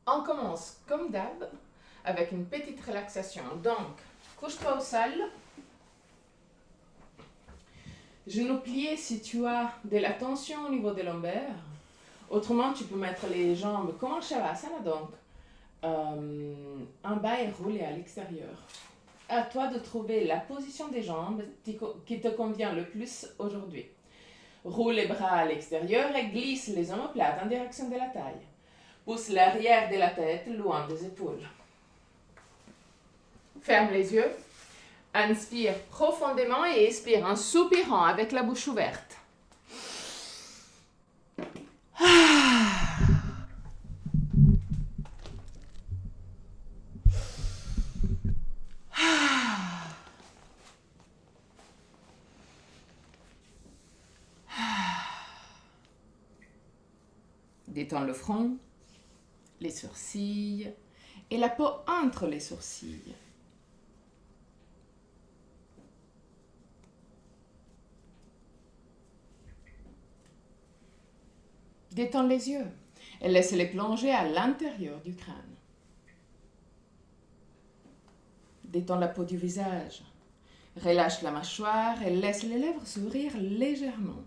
On commence comme d'hab avec une petite relaxation. Donc, couche-toi au sol. Genoux pliés si tu as de la tension au niveau des lombaires. Autrement, tu peux mettre les jambes comme en Shavasana, donc en bas et rouler à l'extérieur. À toi de trouver la position des jambes qui te convient le plus aujourd'hui. Roule les bras à l'extérieur et glisse les omoplates en direction de la taille. Pousse l'arrière de la tête loin des épaules. Ferme les yeux. Inspire profondément et expire en soupirant avec la bouche ouverte. Détends le front, les sourcils et la peau entre les sourcils. Détends les yeux et laisse-les plonger à l'intérieur du crâne. Détends la peau du visage. Relâche la mâchoire et laisse les lèvres s'ouvrir légèrement.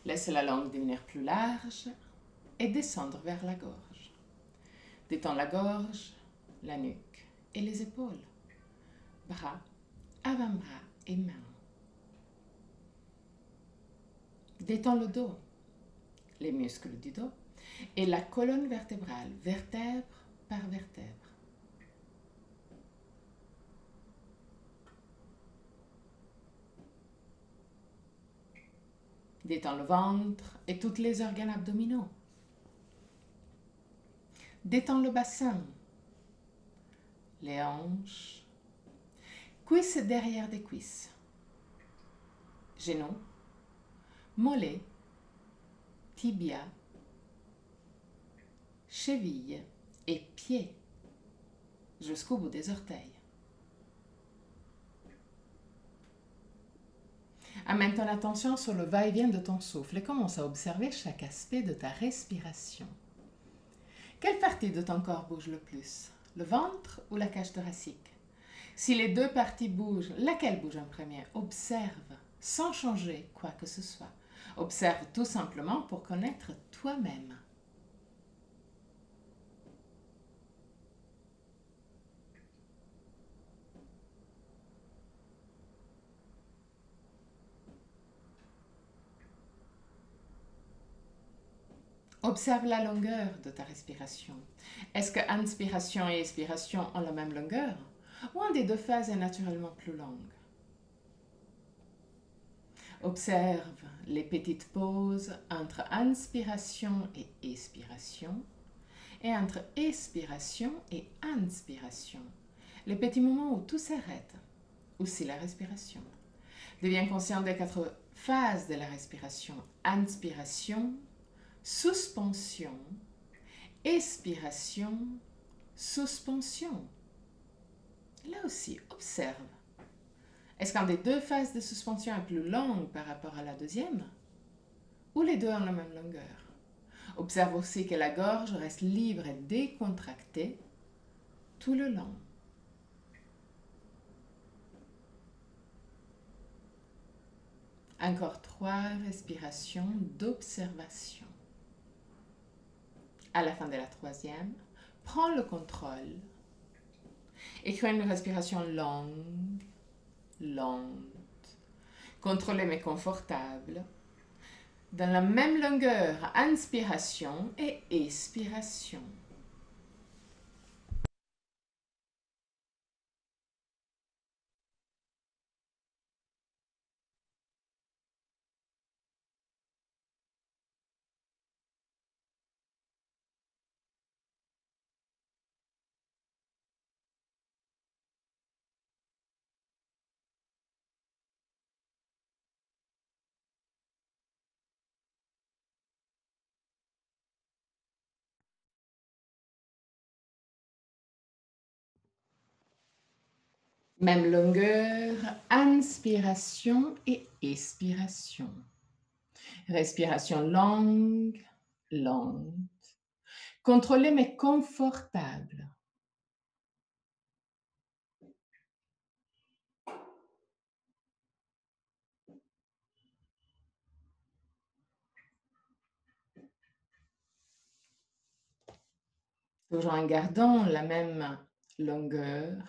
Laisse la langue devenir plus large et descendre vers la gorge. Détends la gorge, la nuque et les épaules. Bras, avant-bras et mains. Détends le dos, les muscles du dos et la colonne vertébrale, vertèbre par vertèbre. Détends le ventre et tous les organes abdominaux. Détends le bassin, les hanches, cuisses derrière des cuisses, genoux, mollets, tibia, chevilles et pieds jusqu'au bout des orteils. Amène ton attention sur le va-et-vient de ton souffle et commence à observer chaque aspect de ta respiration. Quelle partie de ton corps bouge le plus? Le ventre ou la cage thoracique? Si les deux parties bougent, laquelle bouge en premier? Observe, sans changer quoi que ce soit. Observe tout simplement pour connaître toi-même. Observe la longueur de ta respiration. Est-ce que inspiration et expiration ont la même longueur? Ou un des deux phases est naturellement plus longue? Observe les petites pauses entre inspiration et expiration et entre expiration et inspiration. Les petits moments où tout s'arrête, aussi la respiration. Deviens conscient des 4 phases de la respiration. Inspiration, suspension, expiration, suspension. Là aussi, observe. Est-ce qu'un des deux phases de suspension est plus longue par rapport à la deuxième? Ou les deux ont la même longueur? Observe aussi que la gorge reste libre et décontractée tout le long. Encore 3 respirations d'observation. À la fin de la 3e, prends le contrôle et crée une respiration longue, lente, contrôlée mais confortable, dans la même longueur, inspiration et expiration. Même longueur, inspiration et expiration. Respiration longue, lente, contrôlée mais confortable. Toujours en gardant la même longueur,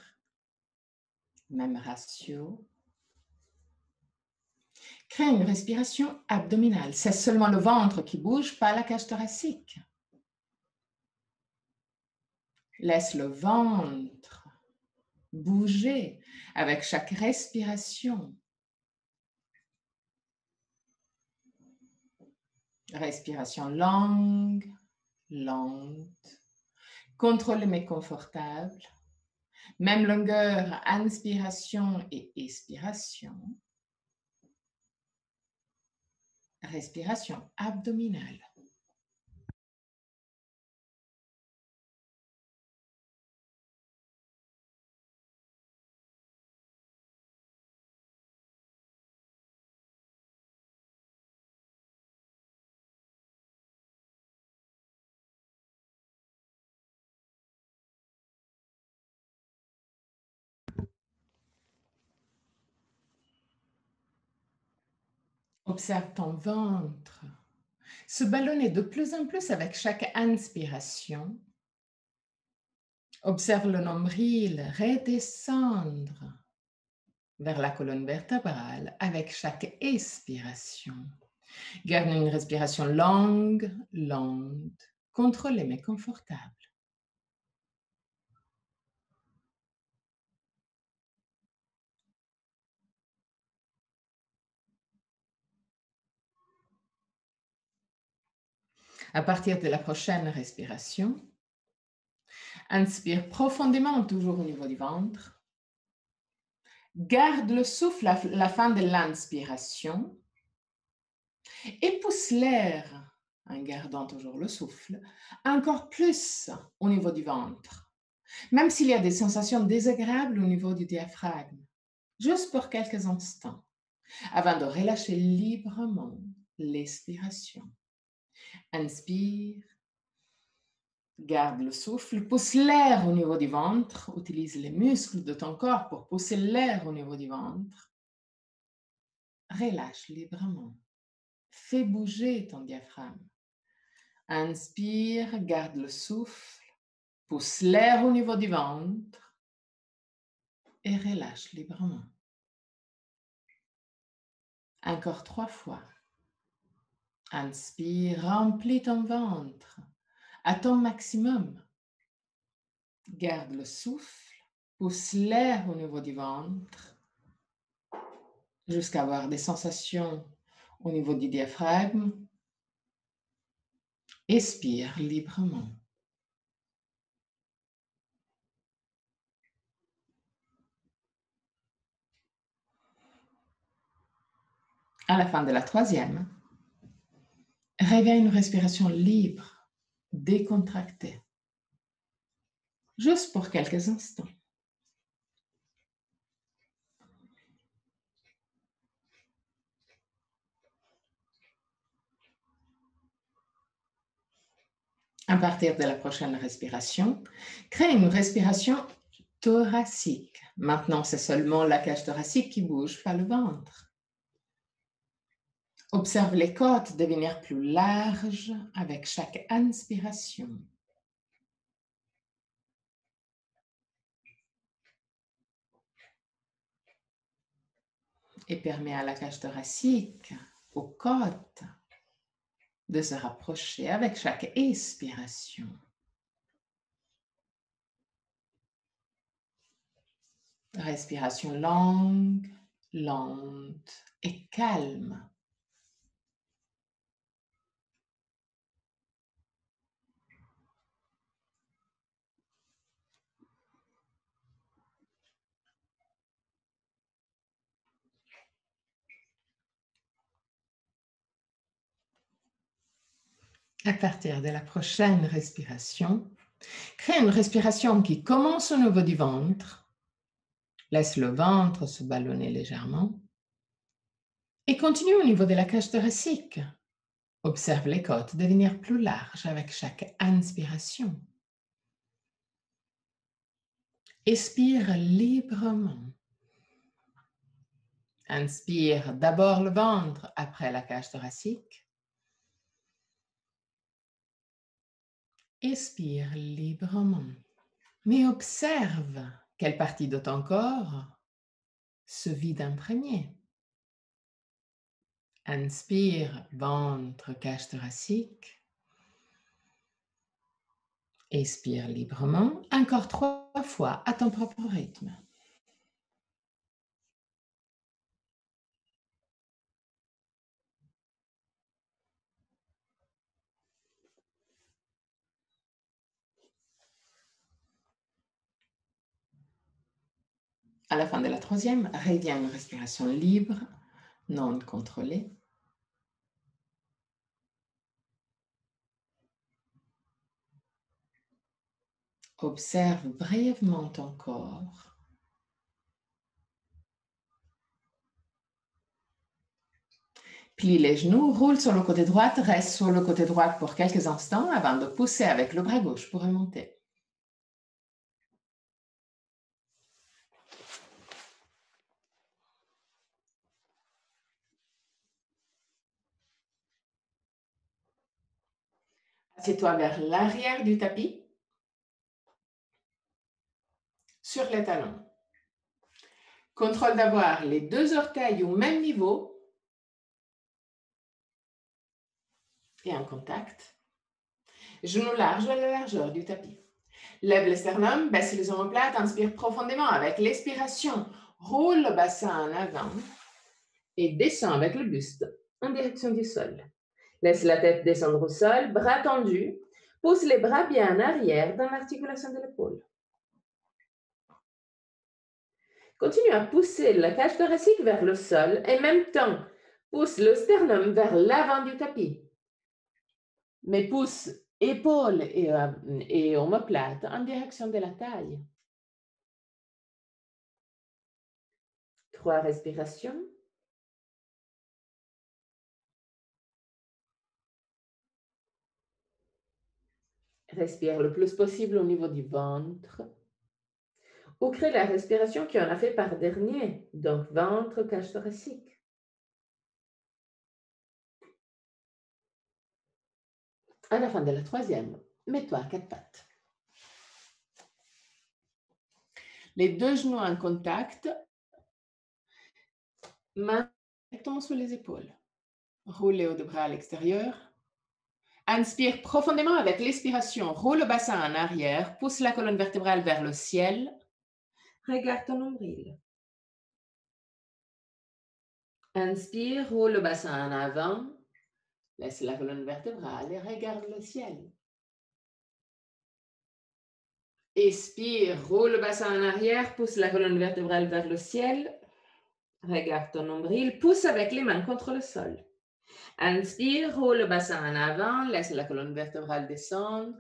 même ratio. Crée une respiration abdominale. C'est seulement le ventre qui bouge, pas la cage thoracique. Laisse le ventre bouger avec chaque respiration. Respiration longue, lente, contrôlée mais confortable. Même longueur, inspiration et expiration. Respiration abdominale. Observe ton ventre se ballonner de plus en plus avec chaque inspiration. Observe le nombril redescendre vers la colonne vertébrale avec chaque expiration. Garde une respiration longue, lente, contrôlée mais confortable. À partir de la prochaine respiration, inspire profondément, toujours au niveau du ventre. Garde le souffle à la fin de l'inspiration et pousse l'air, en gardant toujours le souffle, encore plus au niveau du ventre, même s'il y a des sensations désagréables au niveau du diaphragme, juste pour quelques instants, avant de relâcher librement l'expiration. Inspire, garde le souffle, pousse l'air au niveau du ventre, utilise les muscles de ton corps pour pousser l'air au niveau du ventre. Relâche librement. Fais bouger ton diaphragme. Inspire, garde le souffle, pousse l'air au niveau du ventre et relâche librement. Encore 3 fois. Inspire, remplis ton ventre à ton maximum. Garde le souffle, pousse l'air au niveau du ventre jusqu'à avoir des sensations au niveau du diaphragme. Expire librement. À la fin de la 3e, reviens à une respiration libre, décontractée, juste pour quelques instants. À partir de la prochaine respiration, crée une respiration thoracique. Maintenant, c'est seulement la cage thoracique qui bouge, pas le ventre. Observe les côtes devenir plus larges avec chaque inspiration. Et permet à la cage thoracique, aux côtes, de se rapprocher avec chaque expiration. Respiration longue, lente et calme. À partir de la prochaine respiration, crée une respiration qui commence au niveau du ventre. Laisse le ventre se ballonner légèrement. Et continue au niveau de la cage thoracique. Observe les côtes devenir plus larges avec chaque inspiration. Expire librement. Inspire d'abord le ventre, après la cage thoracique. Expire librement. Mais observe quelle partie de ton corps se vide en premier. Inspire, ventre, cage thoracique. Expire librement, encore 3 fois à ton propre rythme. À la fin de la troisième, reviens à une respiration libre, non contrôlée. Observe brièvement ton corps. Plie les genoux, roule sur le côté droit, reste sur le côté droit pour quelques instants avant de pousser avec le bras gauche pour remonter. Assieds-toi vers l'arrière du tapis, sur les talons. Contrôle d'avoir les 2 orteils au même niveau et en contact. Genoux larges à la largeur du tapis. Lève le sternum, baisse les omoplates, inspire profondément avec l'expiration. Roule le bassin en avant et descend avec le buste en direction du sol. Laisse la tête descendre au sol, bras tendus. Pousse les bras bien en arrière dans l'articulation de l'épaule. Continue à pousser la cage thoracique vers le sol et en même temps, pousse le sternum vers l'avant du tapis. Mais pousse épaules et omoplate en direction de la taille. 3 respirations. Respire le plus possible au niveau du ventre. Ou crée la respiration qu'on a fait par dernier, donc ventre, cage thoracique. À la fin de la troisième, mets-toi à 4 pattes. Les 2 genoux en contact, mains directement sous les épaules. Roule les hauts de bras à l'extérieur. Inspire profondément avec l'expiration. Roule le bassin en arrière. Pousse la colonne vertébrale vers le ciel. Regarde ton nombril. Inspire, roule le bassin en avant. Laisse la colonne vertébrale et regarde le ciel. Expire, roule le bassin en arrière. Pousse la colonne vertébrale vers le ciel. Regarde ton nombril. Pousse avec les mains contre le sol. Inspire, roule le bassin en avant. Laisse la colonne vertébrale descendre.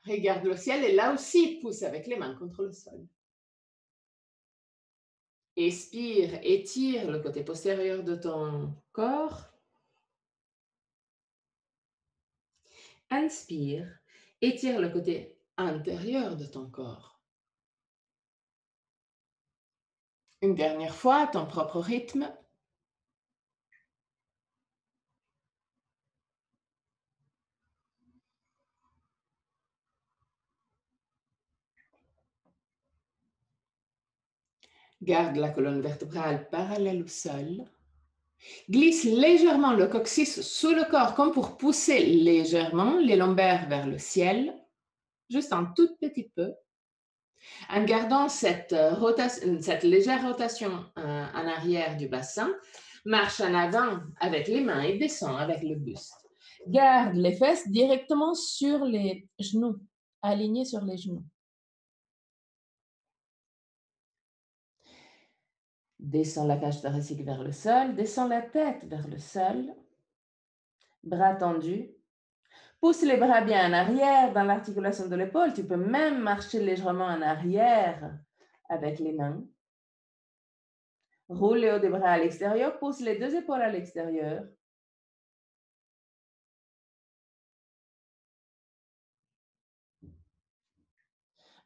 Regarde le ciel et là aussi, pousse avec les mains contre le sol. Expire, étire le côté postérieur de ton corps. Inspire, étire le côté antérieur de ton corps. Une dernière fois, à ton propre rythme. Garde la colonne vertébrale parallèle au sol. Glisse légèrement le coccyx sous le corps comme pour pousser légèrement les lombaires vers le ciel, juste un tout petit peu. En gardant cette légère rotation en arrière du bassin, marche en avant avec les mains et descend avec le buste. Garde les fesses directement sur les genoux, alignées sur les genoux. Descends la cage thoracique vers le sol, descends la tête vers le sol, bras tendus. Pousse les bras bien en arrière dans l'articulation de l'épaule. Tu peux même marcher légèrement en arrière avec les mains. Roule les hauts des bras à l'extérieur, pousse les 2 épaules à l'extérieur.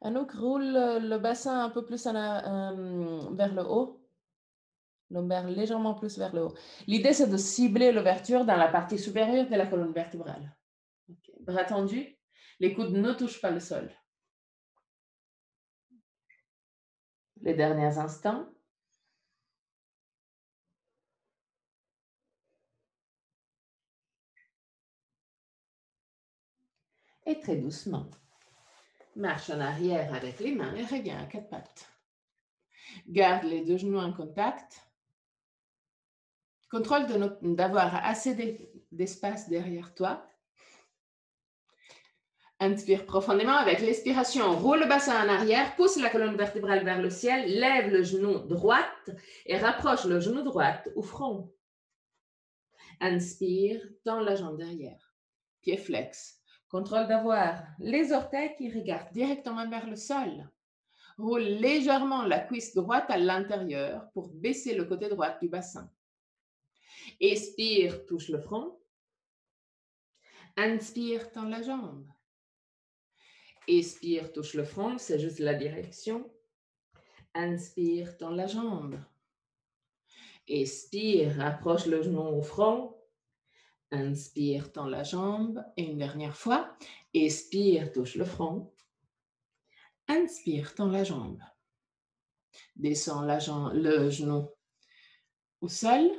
Anouk, roule le bassin un peu plus vers le haut, lombaire légèrement plus vers le haut. L'idée, c'est de cibler l'ouverture dans la partie supérieure de la colonne vertébrale. Okay. Bras tendus, les coudes ne touchent pas le sol. Les derniers instants. Et très doucement, marche en arrière avec les mains et reviens à quatre pattes. Garde les deux genoux en contact. Contrôle d'avoir assez d'espace derrière toi. Inspire profondément avec l'expiration. Roule le bassin en arrière, pousse la colonne vertébrale vers le ciel, lève le genou droit et rapproche le genou droit au front. Inspire, tends la jambe derrière. Pied flex. Contrôle d'avoir les orteils qui regardent directement vers le sol. Roule légèrement la cuisse droite à l'intérieur pour baisser le côté droit du bassin. Expire, touche le front. Inspire, tends la jambe. Expire, touche le front, c'est juste la direction. Inspire, tends la jambe. Expire, rapproche le genou au front. Inspire, tends la jambe. Et une dernière fois. Expire, touche le front. Inspire, tends la jambe. Descends le genou au sol.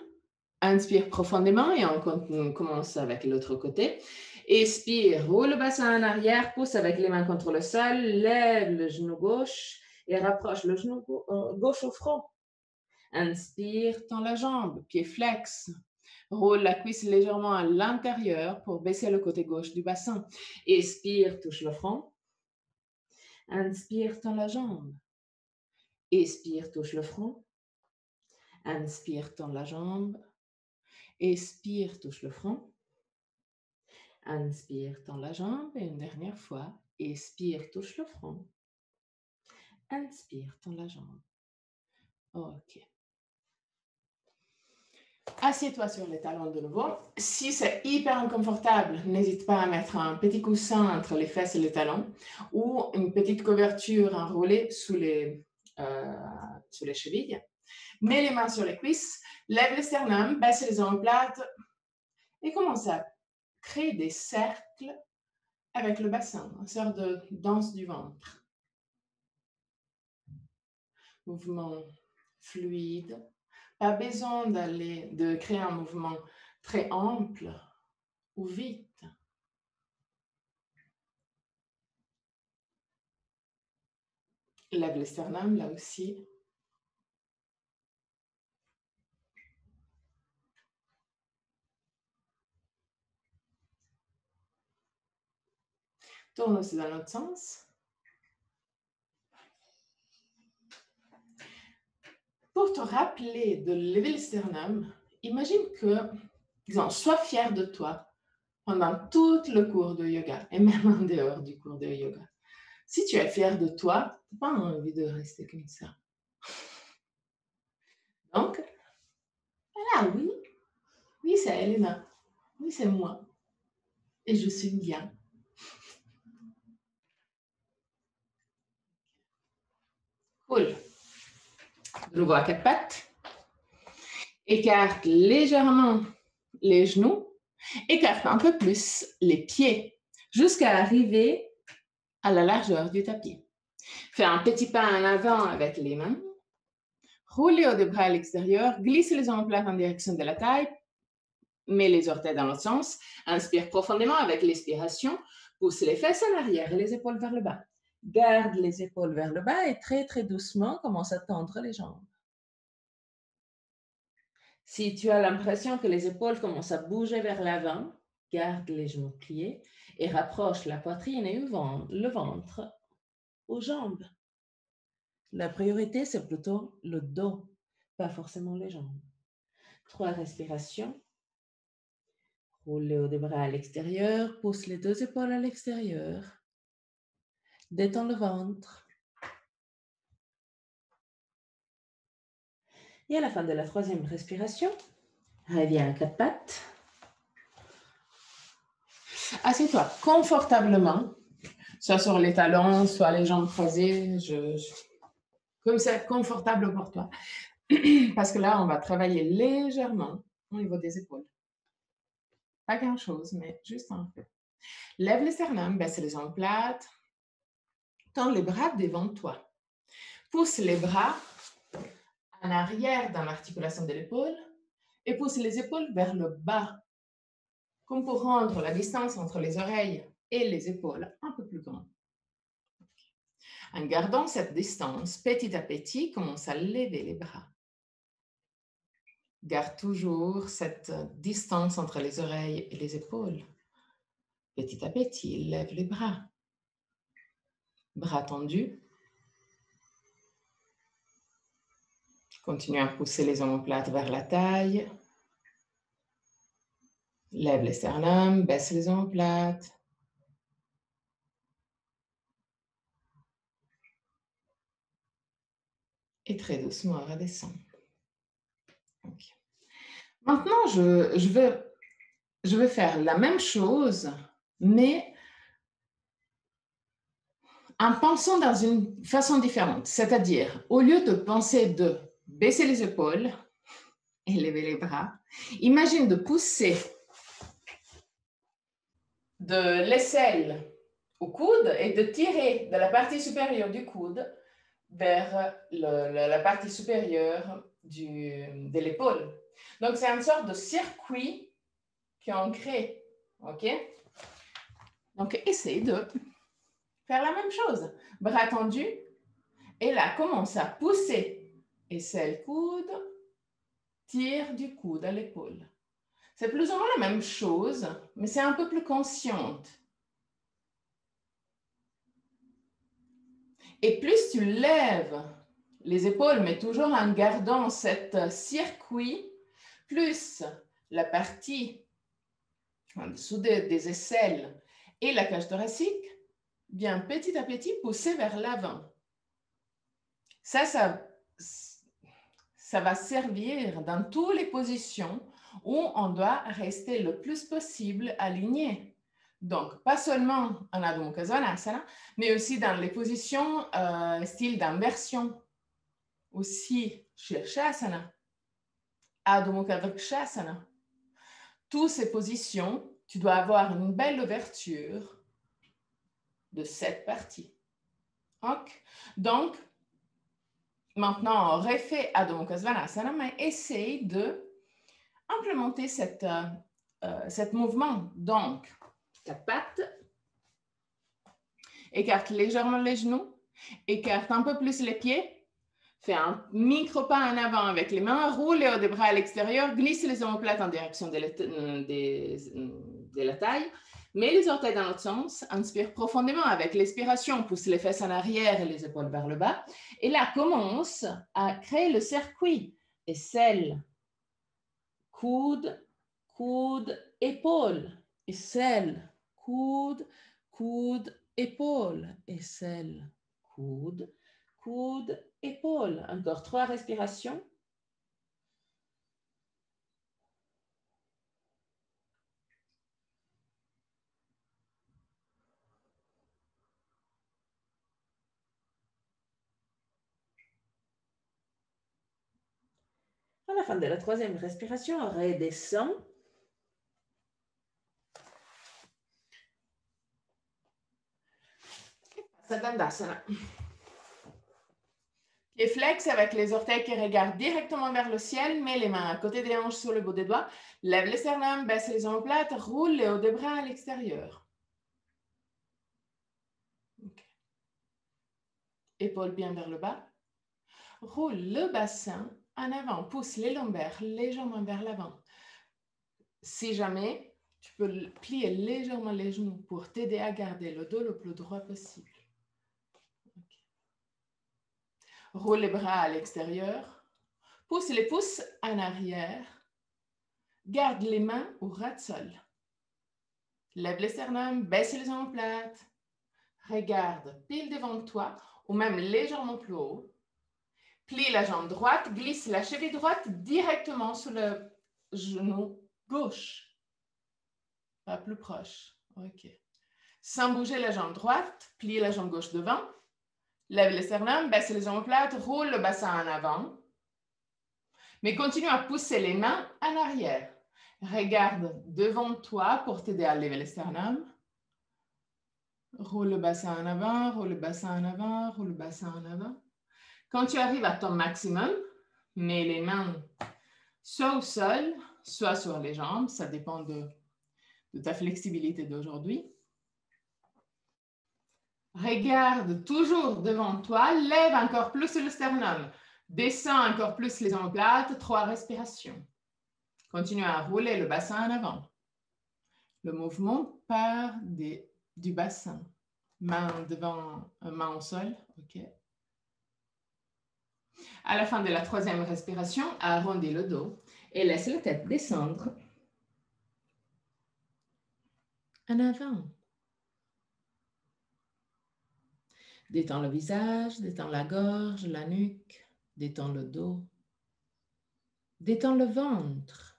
Inspire profondément et on commence avec l'autre côté. Expire, roule le bassin en arrière, pousse avec les mains contre le sol, lève le genou gauche et rapproche le genou gauche au front. Inspire, tends la jambe, pied flex. Roule la cuisse légèrement à l'intérieur pour baisser le côté gauche du bassin. Expire, touche le front. Inspire, tends la jambe. Expire, touche le front. Inspire, tends la jambe. Expire, touche le front. Inspire, tends la jambe. Et une dernière fois. Expire, touche le front. Inspire, tends la jambe. OK. Assieds-toi sur les talons de nouveau. Si c'est hyper inconfortable, n'hésite pas à mettre un petit coussin entre les fesses et les talons ou une petite couverture enroulée sous les chevilles. Mets les mains sur les cuisses, lève le sternum, baisse les omoplates et commence à créer des cercles avec le bassin, une sorte de danse du ventre. Mouvement fluide. Pas besoin de créer un mouvement très ample ou vite. Lève le sternum là aussi. Tourne aussi dans l'autre sens. Pour te rappeler de lever le sternum, imagine que, disons, sois fier de toi pendant tout le cours de yoga et même en dehors du cours de yoga. Si tu es fier de toi, tu n'as pas envie de rester comme ça. Donc, voilà, oui, c'est Elena. Oui, c'est moi. Et je suis bien. Cool. De nouveau à quatre pattes. Écarte légèrement les genoux. Écarte un peu plus les pieds jusqu'à arriver à la largeur du tapis. Fais un petit pas en avant avec les mains. Roule les hauts des bras à l'extérieur. Glisse les omoplates en direction de la taille. Mets les orteils dans l'autre sens. Inspire profondément avec l'expiration. Pousse les fesses en arrière et les épaules vers le bas. Garde les épaules vers le bas et très, très doucement, commence à tendre les jambes. Si tu as l'impression que les épaules commencent à bouger vers l'avant, garde les genoux pliés et rapproche la poitrine et le ventre aux jambes. La priorité, c'est plutôt le dos, pas forcément les jambes. 3 respirations. Roule le haut des bras à l'extérieur, pousse les 2 épaules à l'extérieur. Détends le ventre. Et à la fin de la 3e respiration, reviens à 4 pattes. Assieds-toi confortablement soit sur les talons, soit les jambes croisées, comme c'est confortable pour toi. Parce que là, on va travailler légèrement au niveau des épaules. Pas grand-chose, mais juste un peu. Lève les sternums, baisse les omoplates. Tends les bras devant toi. Pousse les bras en arrière dans l'articulation de l'épaule et pousse les épaules vers le bas, comme pour rendre la distance entre les oreilles et les épaules un peu plus grande. En gardant cette distance, petit à petit, commence à lever les bras. Garde toujours cette distance entre les oreilles et les épaules. Petit à petit, lève les bras. Bras tendus. Continue à pousser les omoplates vers la taille. Lève les sternums, baisse les omoplates. Et très doucement, redescend. Okay. Maintenant, je vais faire la même chose, mais en pensant dans une façon différente. C'est-à-dire, au lieu de penser de baisser les épaules et lever les bras, imagine de pousser de l'aisselle au coude et de tirer de la partie supérieure du coude vers la partie supérieure de l'épaule. Donc, c'est une sorte de circuit qu'on crée. OK? Donc, essaye de faire la même chose. Bras tendus. Et là, commence à pousser. Aisselle, coude. Tire du coude à l'épaule. C'est plus ou moins la même chose, mais c'est un peu plus consciente. Et plus tu lèves les épaules, mais toujours en gardant cet circuit, plus la partie en dessous des aisselles et la cage thoracique vient petit à petit pousser vers l'avant. Ça va servir dans toutes les positions où on doit rester le plus possible aligné. Donc, pas seulement en Adho Mukha Svanasana, mais aussi dans les positions style d'inversion. Aussi, Shirshasana, Adho Mukha Vrikshasana. Toutes ces positions, tu dois avoir une belle ouverture de cette partie. Okay. Donc, maintenant, on refait Adho Mukha Svanasana, mais essaye de implémenter cet mouvement. Donc, ta patte, écarte légèrement les genoux, écarte un peu plus les pieds, fais un micro pas en avant avec les mains, roule les hauts des bras à l'extérieur, glisse les omoplates en direction de la taille, mets les orteils dans l'autre sens, inspire profondément avec l'expiration, pousse les fesses en arrière et les épaules vers le bas, et là, commence à créer le circuit, aisselle, coude, coude, épaule, aisselle, coude, coude, épaule, aisselle, coude, coude, épaule. Encore 3 respirations. À la fin de la 3e respiration, redescend. Dandasana. Pieds flex avec les orteils qui regardent directement vers le ciel, mets les mains à côté des hanches sur le bout des doigts, lève les sternums, baisse les omoplates, roule les hauts des bras à l'extérieur. Okay. Épaules bien vers le bas. Roule le bassin en avant, pousse les lombaires légèrement vers l'avant. Si jamais, tu peux plier légèrement les genoux pour t'aider à garder le dos le plus droit possible. Okay. Roule les bras à l'extérieur. Pousse les pouces en arrière. Garde les mains au ras de sol. Lève les sternums, baisse les omoplates. Regarde pile devant toi ou même légèrement plus haut. Plie la jambe droite, glisse la cheville droite directement sur le genou gauche. Pas plus proche. OK. Sans bouger la jambe droite, plie la jambe gauche devant. Lève le sternum, baisse les omoplates, roule le bassin en avant. Mais continue à pousser les mains en arrière. Regarde devant toi pour t'aider à lever le sternum. Roule le bassin en avant, roule le bassin en avant, roule le bassin en avant. Quand tu arrives à ton maximum, mets les mains soit au sol, soit sur les jambes. Ça dépend de ta flexibilité d'aujourd'hui. Regarde toujours devant toi, lève encore plus le sternum. Descends encore plus les omoplates, 3 respirations. Continue à rouler le bassin en avant. Le mouvement part du bassin. Main devant, main au sol. OK. À la fin de la 3e respiration, arrondis le dos et laisse la tête descendre en avant. Détends le visage, détends la gorge, la nuque, détends le dos, détends le ventre.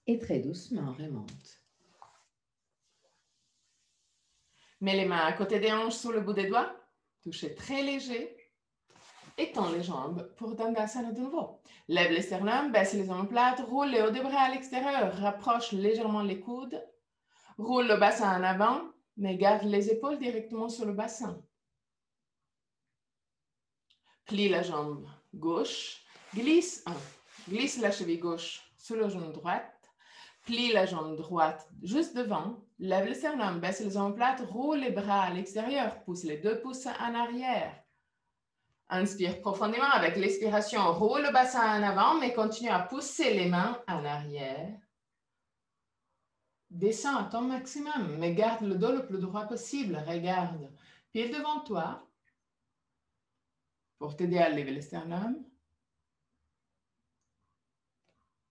Et très doucement, remonte. Mets les mains à côté des hanches sous le bout des doigts. Toucher très léger. Étends les jambes pour Dandasana de nouveau. Lève les sternums, baisse les omoplates, roule les hauts des bras à l'extérieur. Rapproche légèrement les coudes. Roule le bassin en avant, mais garde les épaules directement sur le bassin. Plie la jambe gauche. Glisse la cheville gauche sur le genou droite. Plie la jambe droite juste devant. Lève le sternum, baisse les omoplates, roule les bras à l'extérieur. Pousse les 2 pouces en arrière. Inspire profondément avec l'expiration. Roule le bassin en avant, mais continue à pousser les mains en arrière. Descends à ton maximum, mais garde le dos le plus droit possible. Regarde. Pied devant toi pour t'aider à lever le sternum.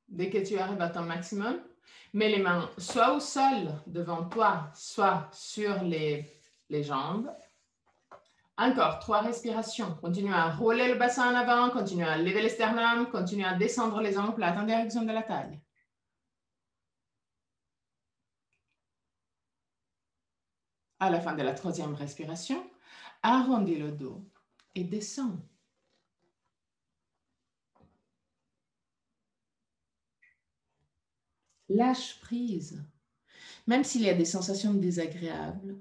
Dès que tu arrives à ton maximum, mets les mains soit au sol devant toi, soit sur les jambes. Encore 3 respirations. Continue à rouler le bassin en avant, continue à lever le sternum, continue à descendre les omoplates en direction de la taille. À la fin de la 3e respiration, arrondis le dos et descends. Lâche prise. Même s'il y a des sensations désagréables,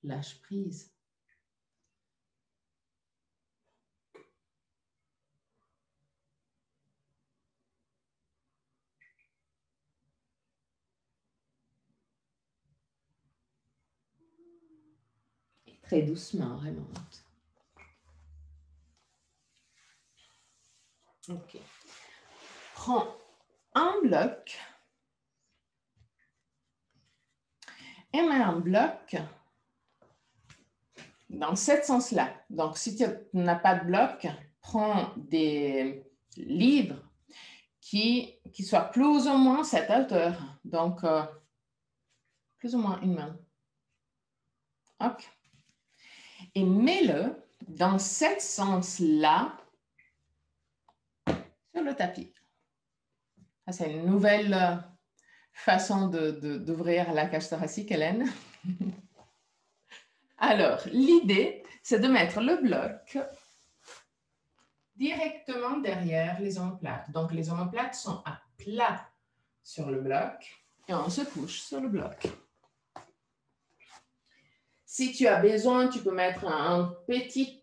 lâche prise. Et très doucement, remonte. OK. Prends un bloc et mets un bloc dans ce sens-là. Donc, si tu n'as pas de bloc, prends des livres qui soient plus ou moins cette hauteur. Donc, plus ou moins une main. OK. Et mets-le dans ce sens-là sur le tapis. C'est une nouvelle façon d'ouvrir la cage thoracique, Hélène. Alors, l'idée, c'est de mettre le bloc directement derrière les omoplates. Donc, les omoplates sont à plat sur le bloc et on se couche sur le bloc. Si tu as besoin, tu peux mettre un petit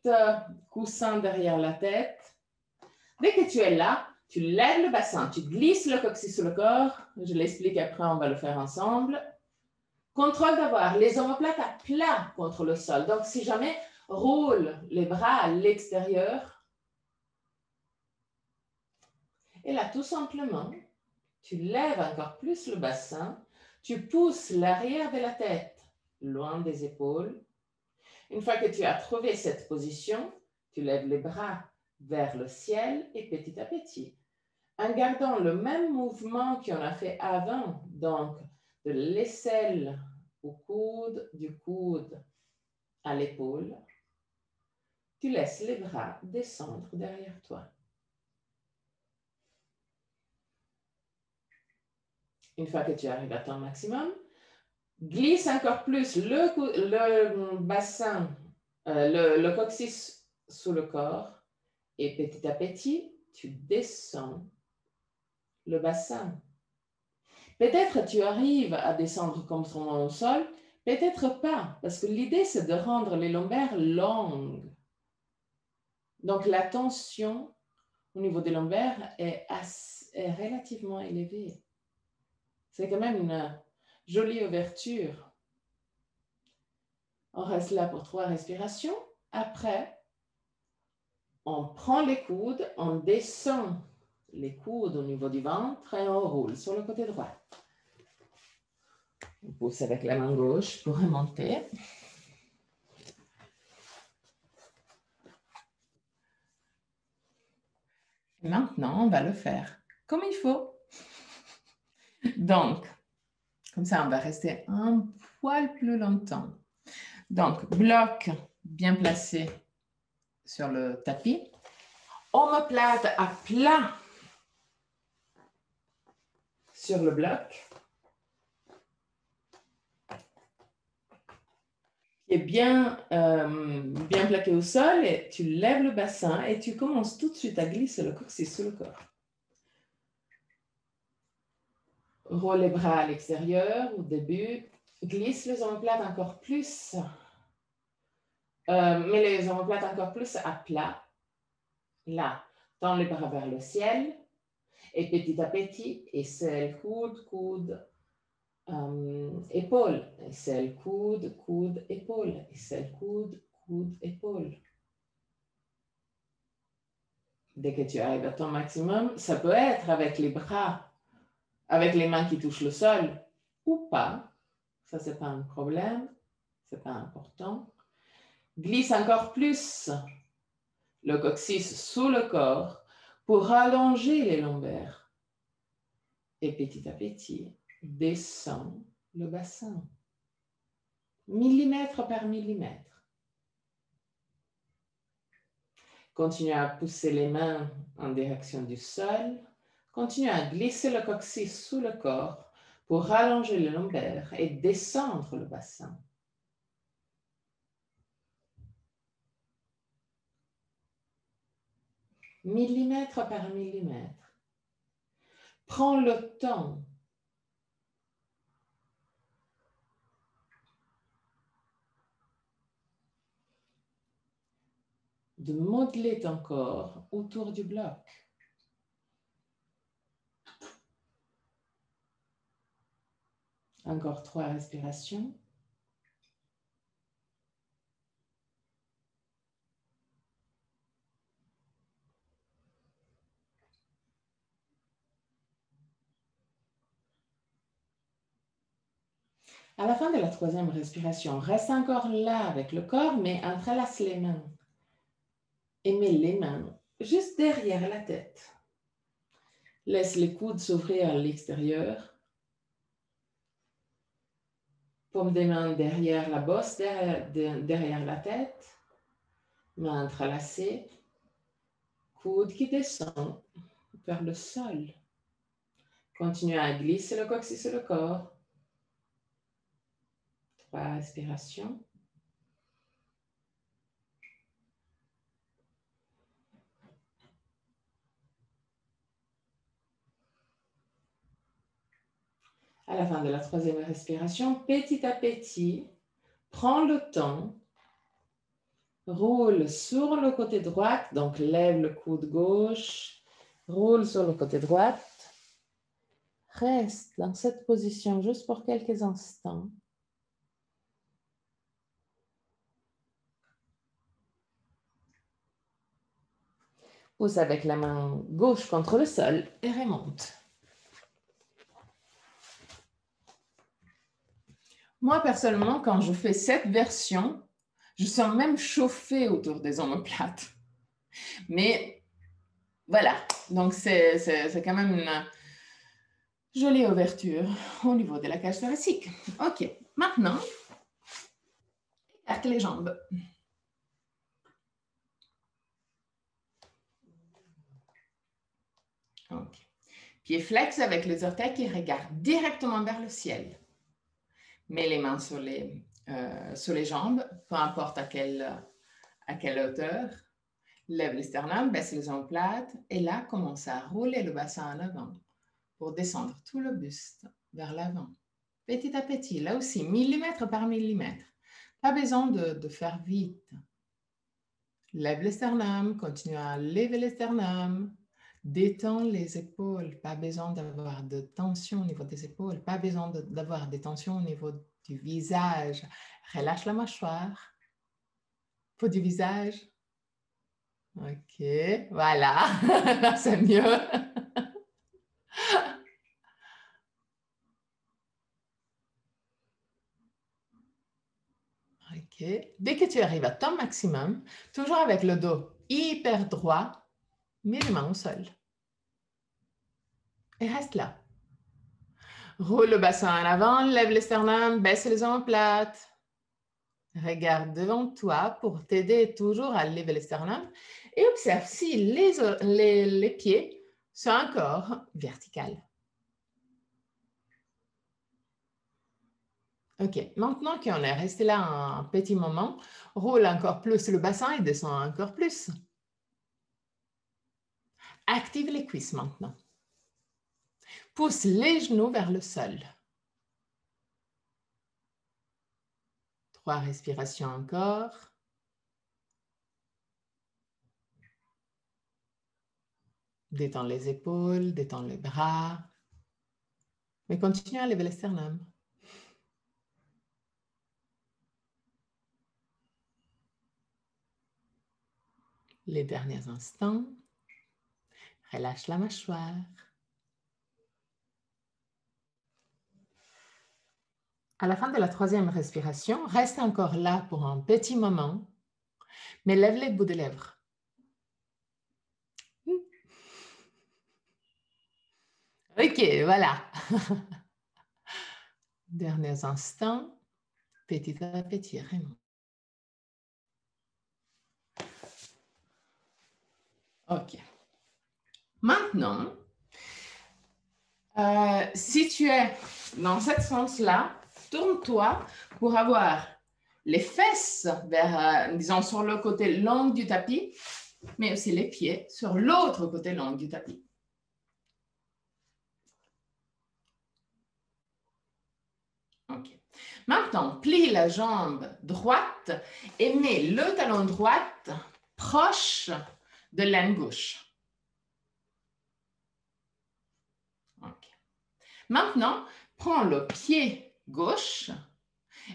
coussin derrière la tête. Dès que tu es là, tu lèves le bassin, tu glisses le coccyx sur le corps. Je l'explique après, on va le faire ensemble. Contrôle d'avoir les omoplates à plat contre le sol. Donc, si jamais, roule les bras à l'extérieur. Et là, tout simplement, tu lèves encore plus le bassin. Tu pousses l'arrière de la tête loin des épaules. Une fois que tu as trouvé cette position, tu lèves les bras vers le ciel et petit à petit, en gardant le même mouvement qu'on a fait avant, donc de l'aisselle au coude, du coude à l'épaule, tu laisses les bras descendre derrière toi. Une fois que tu arrives à ton maximum, glisse encore plus le bassin, le coccyx sous le corps et petit à petit, tu descends le bassin. Peut-être tu arrives à descendre comme ton au sol, peut-être pas, parce que l'idée c'est de rendre les lombaires longues. Donc la tension au niveau des lombaires est relativement élevée. C'est quand même une jolie ouverture. On reste là pour 3 respirations. Après, on prend les coudes, on descend les coudes au niveau du ventre et on roule sur le côté droit. On pousse avec la main gauche pour remonter. Maintenant, on va le faire comme il faut. Donc, comme ça, on va rester un poil plus longtemps. Donc, bloc bien placé sur le tapis. Omoplate à plat sur le bloc. Qui est bien plaqué au sol. Et tu lèves le bassin et tu commences tout de suite à glisser le coccyx sous le corps. Roule les bras à l'extérieur au début. Glisse les omoplates encore plus. Mets les omoplates encore plus à plat. Là, tends les bras vers le ciel. Et petit à petit, aisselle, coude, coude, épaule. Aisselle, coude, coude, épaule. Aisselle, coude, coude, épaule. Dès que tu arrives à ton maximum, ça peut être avec les bras, avec les mains qui touchent le sol ou pas. Ça, ce n'est pas un problème. Ce n'est pas important. Glisse encore plus le coccyx sous le corps pour allonger les lombaires. Et petit à petit, descends le bassin. Millimètre par millimètre. Continue à pousser les mains en direction du sol. Continue à glisser le coccyx sous le corps pour rallonger les lombaires et descendre le bassin. Millimètre par millimètre. Prends le temps de modeler ton corps autour du bloc. Encore 3 respirations. À la fin de la 3e respiration, reste encore là avec le corps, mais entrelace les mains. Et mets les mains juste derrière la tête. Laisse les coudes s'ouvrir à l'extérieur. Paume des mains derrière la bosse, derrière la tête. Mains entrelacées. Coude qui descend vers le sol. Continue à glisser le coccyx sur le corps. 3 respirations. À la fin de la 3e respiration, petit à petit, prends le temps, roule sur le côté droit, donc lève le coude gauche, roule sur le côté droit. Reste dans cette position juste pour quelques instants. Pousse avec la main gauche contre le sol et remonte. Moi, personnellement, quand je fais cette version, je sens même chauffer autour des omoplates. Mais Voilà, donc c'est quand même une jolie ouverture au niveau de la cage thoracique. OK, maintenant, écarte les jambes. OK. Pieds flex avec les orteils qui regardent directement vers le ciel. Mets les mains sur les jambes, peu importe à quelle hauteur. Lève les sternums, baisse les omoplates et là, commence à rouler le bassin en avant pour descendre tout le buste vers l'avant. Petit à petit, là aussi, millimètre par millimètre. Pas besoin de faire vite. Lève les sternums, continue à lever les sternums. Détends les épaules, pas besoin d'avoir de tension au niveau des épaules, pas besoin d'avoir des tensions au niveau du visage. Relâche la mâchoire, peau du visage. OK, voilà, c'est mieux. OK, dès que tu arrives à ton maximum, toujours avec le dos hyper droit, mets les mains au sol. Et reste là. Roule le bassin en avant, lève les sternums, baisse les omoplates. Regarde devant toi pour t'aider toujours à lever les sternums et observe si les pieds sont encore verticales. OK, maintenant qu'on est resté là un petit moment, roule encore plus le bassin et descend encore plus. Active les cuisses maintenant. Pousse les genoux vers le sol. 3 respirations encore. Détends les épaules, détends les bras. Mais continue à lever les sternums. Les derniers instants. Relâche la mâchoire. À la fin de la 3e respiration, reste encore là pour un petit moment, mais lève les bouts des lèvres. OK, voilà. Derniers instants, petit à petit, vraiment. OK. Maintenant, si tu es dans ce sens-là, tourne-toi pour avoir les fesses vers, disons, sur le côté long du tapis, mais aussi les pieds sur l'autre côté long du tapis. OK. Maintenant, plie la jambe droite et mets le talon droit proche de l'aine gauche. OK. Maintenant, prends le pied gauche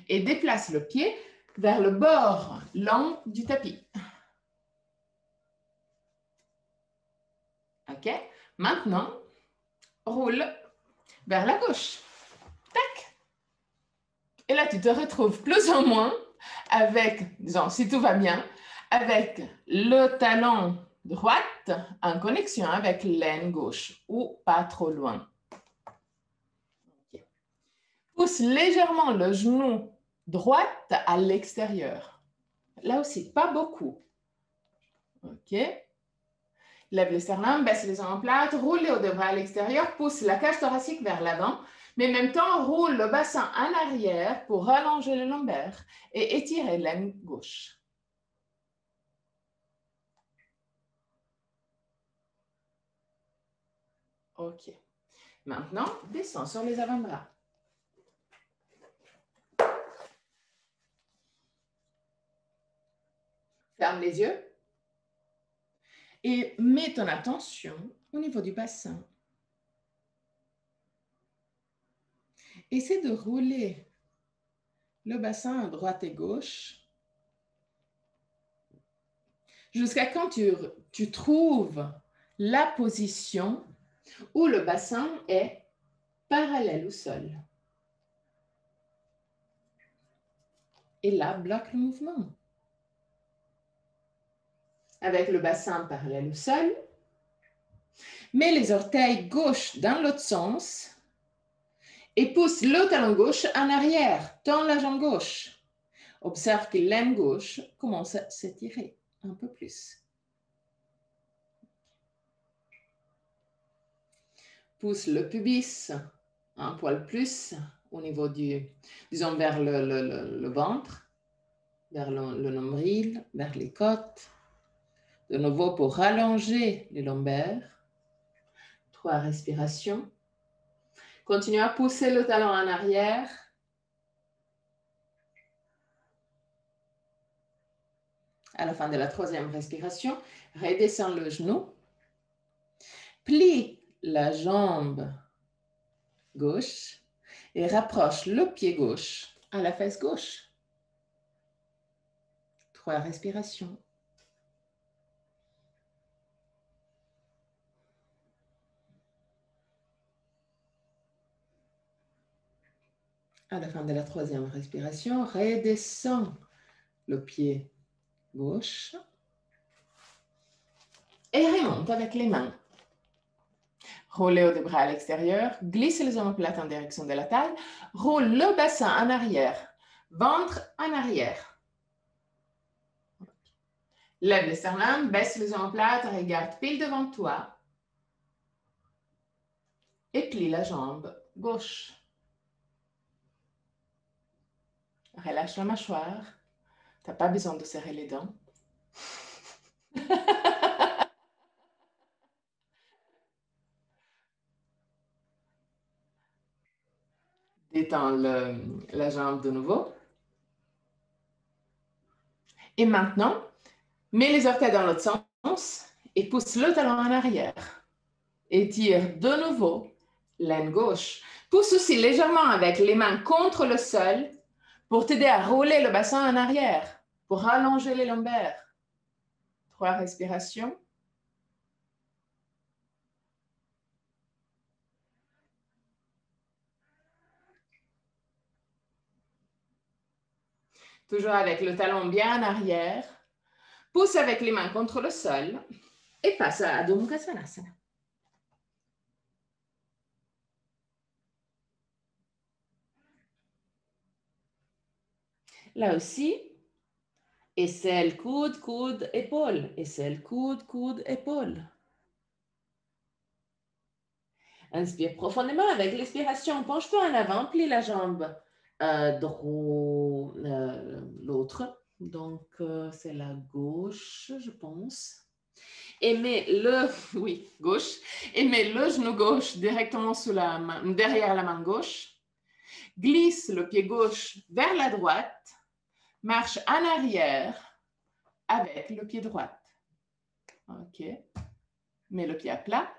et déplace le pied vers le bord long du tapis. OK? Maintenant, roule vers la gauche. Tac! Et là, tu te retrouves plus ou moins avec, disons, si tout va bien, avec le talon droite en connexion avec l'aine gauche ou pas trop loin. Okay. Pousse légèrement le genou droite à l'extérieur. Là aussi, pas beaucoup. OK. Lève les sternums, baisse les omoplates, roule les hauts de bras à l'extérieur, pousse la cage thoracique vers l'avant, mais en même temps, roule le bassin en arrière pour rallonger le lombaire et étirer l'aine gauche. OK. Maintenant, descends sur les avant-bras. Ferme les yeux et mets ton attention au niveau du bassin. Essaie de rouler le bassin à droite et gauche jusqu'à quand tu trouves la position où le bassin est parallèle au sol. Et là, bloque le mouvement. Avec le bassin parallèle au sol, Mets les orteils gauche dans l'autre sens et pousse le talon gauche en arrière. Tends la jambe gauche. Observe que l'aine gauche commence à s'étirer un peu plus. Pousse le pubis un poil plus au niveau disons vers le ventre, vers le nombril, vers les côtes. De nouveau pour rallonger les lombaires. 3 respirations. Continue à pousser le talon en arrière. À la fin de la 3e respiration, redescends le genou. Plie la jambe gauche et rapproche le pied gauche à la fesse gauche. 3 respirations. À la fin de la 3e respiration, redescends le pied gauche et remonte avec les mains. Roule les hauts des bras à l'extérieur, glisse les omoplates en direction de la taille, roule le bassin en arrière, ventre en arrière. Lève les sternums, baisse les omoplates, regarde pile devant toi et plie la jambe gauche. Relâche la mâchoire, tu n'as pas besoin de serrer les dents. Détends la jambe de nouveau. Et maintenant, mets les orteils dans l'autre sens et pousse le talon en arrière. Étire de nouveau l'aine gauche. Pousse aussi légèrement avec les mains contre le sol pour t'aider à rouler le bassin en arrière, pour rallonger les lombaires. 3 respirations. Toujours avec le talon bien en arrière. Pousse avec les mains contre le sol et passe à Adho Mukha Svanasana. Là aussi, aisselle, coude, coude, épaule. Aisselle, coude, coude, épaule. Inspire profondément avec l'expiration. Penche-toi en avant, plie la jambe droite, l'autre. Donc, c'est la gauche, je pense. Et mets gauche. Et mets le genou gauche directement sous la main, derrière la main gauche. Glisse le pied gauche vers la droite. Marche en arrière avec le pied droit. OK. Mets le pied à plat.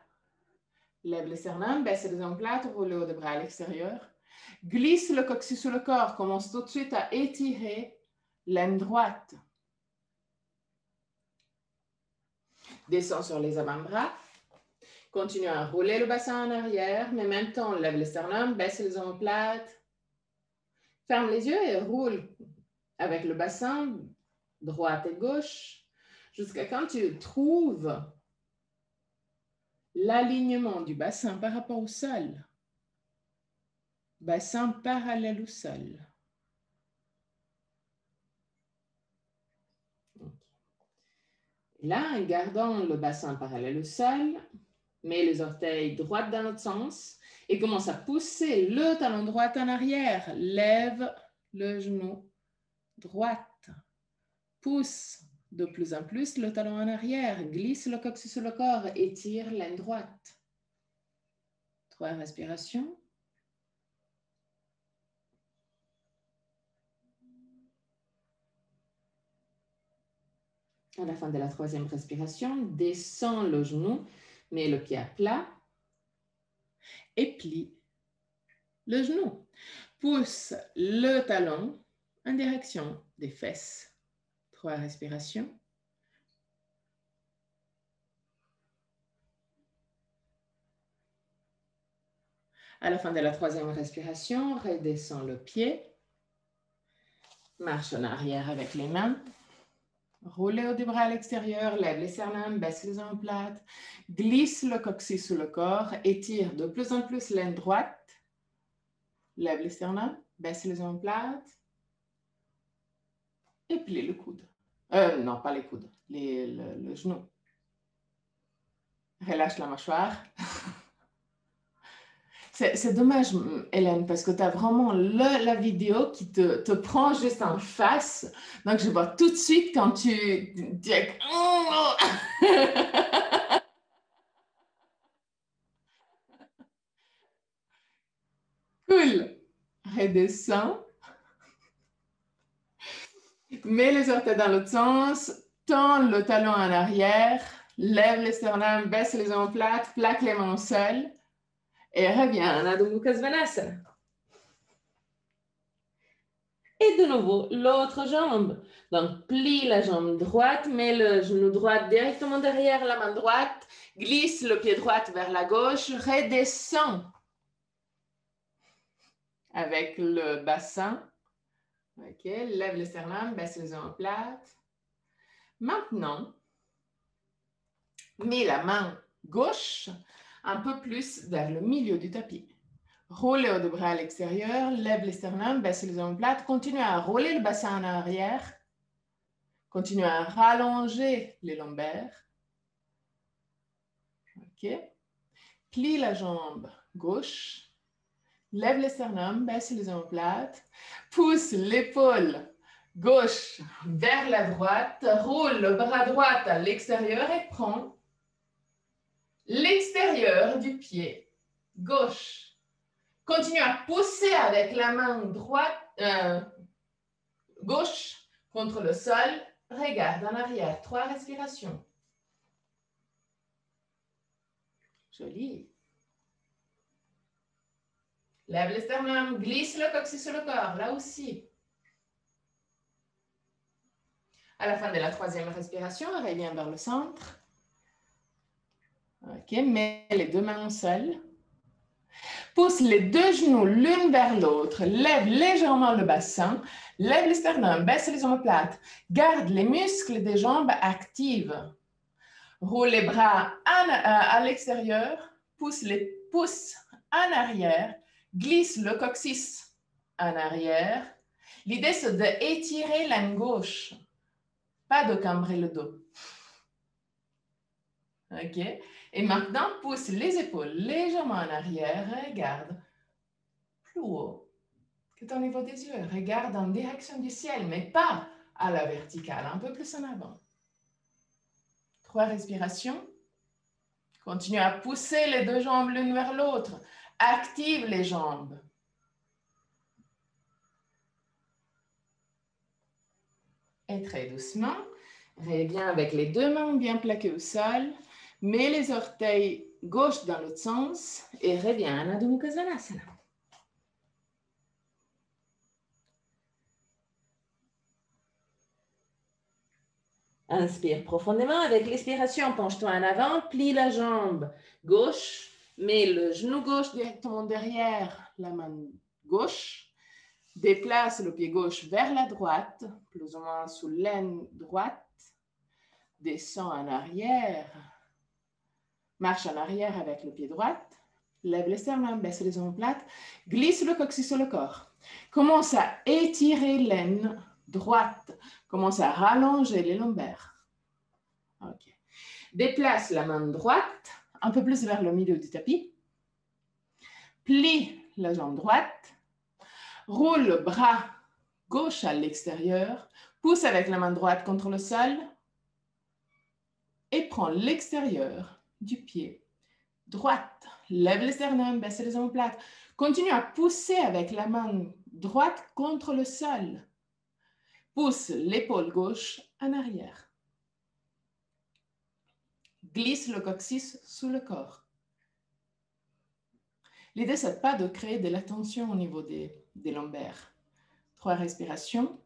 Lève le sternum, baisse les omoplates, roule le haut des bras à l'extérieur. Glisse le coccyx sur le corps. Commence tout de suite à étirer l'aine droite. Descends sur les avant-bras. Continue à rouler le bassin en arrière, mais en même temps, lève le sternum, baisse les omoplates. Ferme les yeux et roule avec le bassin droite et gauche jusqu'à quand tu trouves l'alignement du bassin par rapport au sol. Bassin parallèle au sol. Là, en gardant le bassin parallèle au sol, mets les orteils droits dans l'autre sens et commence à pousser le talon droit en arrière. Lève le genou droite. Pousse de plus en plus le talon en arrière. Glisse le coccyx sur le corps. Étire l'aine droite. 3 respirations. À la fin de la 3e respiration, descends le genou, mets le pied à plat et plie le genou. Pousse le talon en direction des fesses. 3 respirations. À la fin de la 3e respiration, redescends le pied. Marche en arrière avec les mains. Roulez au des bras à l'extérieur, lève les sternums, baisse les omoplates, glisse le coccyx sous le corps, étire de plus en plus l'aine droite, lève les sternums, baisse les omoplates et plie le coude. Non, pas les coudes, le genou. Relâche la mâchoire. C'est dommage, Hélène, parce que tu as vraiment la vidéo qui te prend juste en face. Donc, je vois tout de suite quand tu dis... Cool. Redescends. Mets les orteils dans l'autre sens. Tends le talon en arrière. Lève les sternums, baisse les omoplates, plaque les mains au sol. Et reviens en Adho Mukha Svanasana. Et de nouveau, l'autre jambe. Donc, plie la jambe droite, mets le genou droit directement derrière la main droite, glisse le pied droit vers la gauche, redescend avec le bassin. OK, lève le sternum, baisse les omoplates. Maintenant, mets la main gauche un peu plus vers le milieu du tapis. Roulez au deux bras à l'extérieur, lève les sternums, baisse les omoplates, continue à rouler le bassin en arrière. Continue à rallonger les lombaires. OK. Plie la jambe gauche. Lève le sternum, baisse les omoplates. Pousse l'épaule gauche vers la droite. Roule le bras droit à l'extérieur et prends l'extérieur du pied gauche. Continue à pousser avec la main droite, gauche contre le sol. Regarde en arrière. 3 respirations. Joli. Lève le sternum, glisse le coccyx sur le corps, là aussi. À la fin de la 3e respiration, reviens vers le centre. OK, mets les 2 mains au sol. Pousse les 2 genoux l'une vers l'autre. Lève légèrement le bassin. Lève le sternum, baisse les omoplates. Garde les muscles des jambes actifs. Roule les bras à l'extérieur. Pousse les pouces en arrière. Glisse le coccyx en arrière. L'idée, c'est d'étirer l'aine gauche, pas de cambrer le dos. OK? Et maintenant, pousse les épaules légèrement en arrière. Regarde plus haut que ton niveau des yeux. Regarde en direction du ciel, mais pas à la verticale, un peu plus en avant. 3 respirations. Continue à pousser les 2 jambes l'une vers l'autre. Active les jambes. Et très doucement, reviens avec les 2 mains bien plaquées au sol. Mets les orteils gauche dans l'autre sens et reviens en Adho Mukha Svanasana. Inspire profondément. Avec l'expiration, penche-toi en avant, plie la jambe gauche, mets le genou gauche directement derrière la main gauche, déplace le pied gauche vers la droite, plus ou moins sous l'aine droite, descend en arrière, marche en arrière avec le pied droit, lève les sternums, baisse les omoplates, glisse le coccyx sur le corps. Commence à étirer l'aine droite, commence à rallonger les lombaires. OK. Déplace la main droite un peu plus vers le milieu du tapis. Plie la jambe droite. Roule le bras gauche à l'extérieur. Pousse avec la main droite contre le sol. Et prends l'extérieur du pied droite. Lève les sternums, baisse les omoplates. Continue à pousser avec la main droite contre le sol. Pousse l'épaule gauche en arrière. Glisse le coccyx sous le corps. L'idée, ce n'est pas de créer de la tension au niveau des lombaires. 3 respirations.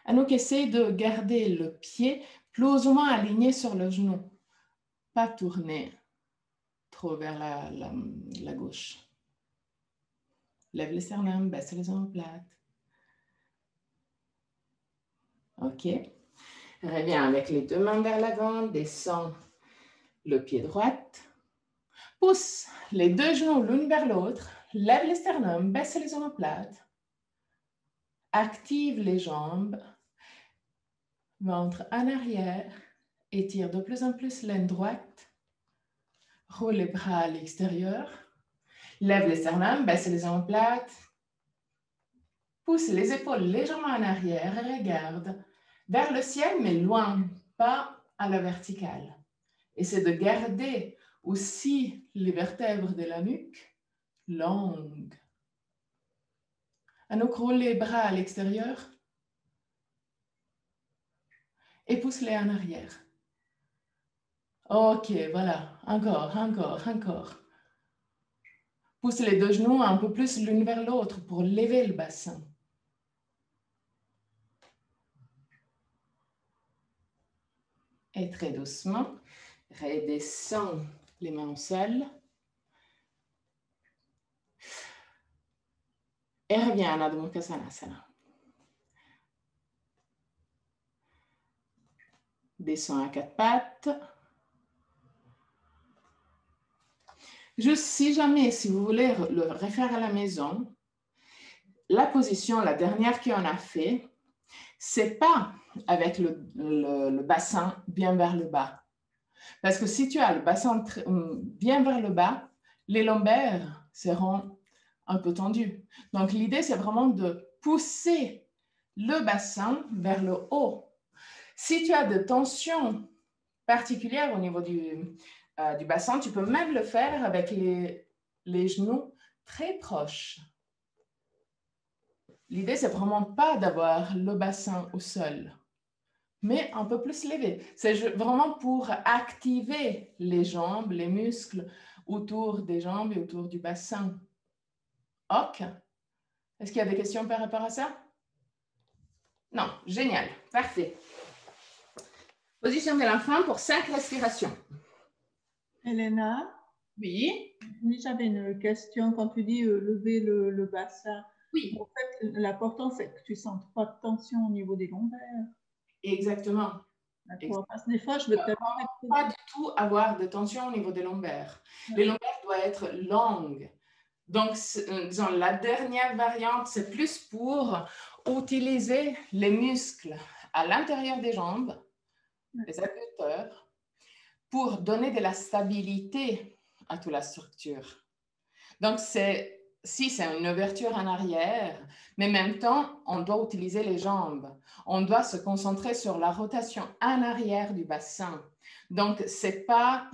Anouk essaie de garder le pied plus ou moins aligné sur le genou. Pas tourner trop vers la gauche. Lève les sternums, baisse les omoplates. OK. Reviens avec les deux mains vers l'avant, descends le pied droit. Pousse les deux genoux l'une vers l'autre, lève les sternums, baisse les omoplates. Active les jambes, ventre en arrière, étire de plus en plus l'aine droite. Roule les bras à l'extérieur, lève les sternums, baisse les omoplates. Pousse les épaules légèrement en arrière et regarde vers le ciel, mais loin, pas à la verticale. Essaie de garder aussi les vertèbres de la nuque longues. À nous roule les bras à l'extérieur et pousse-les en arrière. OK, voilà. Encore, encore, encore. Pousse les deux genoux un peu plus l'une vers l'autre pour lever le bassin. Et très doucement, redescends les mains au sol. Et reviens à Adho Mukha Svanasana. Descends à quatre pattes. Juste si jamais, si vous voulez le refaire à la maison, la position, la dernière qu'on a fait, c'est pas avec le bassin bien vers le bas. Parce que si tu as le bassin bien vers le bas, les lombaires seront un peu tendus. Donc, l'idée, c'est vraiment de pousser le bassin vers le haut. Si tu as de tensions particulières au niveau du bassin, tu peux même le faire avec les genoux très proches. L'idée, c'est vraiment pas d'avoir le bassin au sol, mais un peu plus levé. C'est vraiment pour activer les jambes, les muscles autour des jambes et autour du bassin. OK. Est-ce qu'il y a des questions par rapport à ça? Non, génial, parfait. Position de l'enfant pour 5 respirations. Elena? Oui. Oui, j'avais une question. Quand tu dis lever le bassin, Oui. en fait, l'important, c'est que tu ne sentes pas de tension au niveau des lombaires. Exactement. D'accord. Parce que des fois, je veux tellement pas du tout avoir de tension au niveau des lombaires. Les lombaires doivent être longues. Donc, disons, la dernière variante, c'est plus pour utiliser les muscles à l'intérieur des jambes, les adducteurs, pour donner de la stabilité à toute la structure. Donc, si c'est une ouverture en arrière, mais en même temps, on doit utiliser les jambes. On doit se concentrer sur la rotation en arrière du bassin. Donc, c'est pas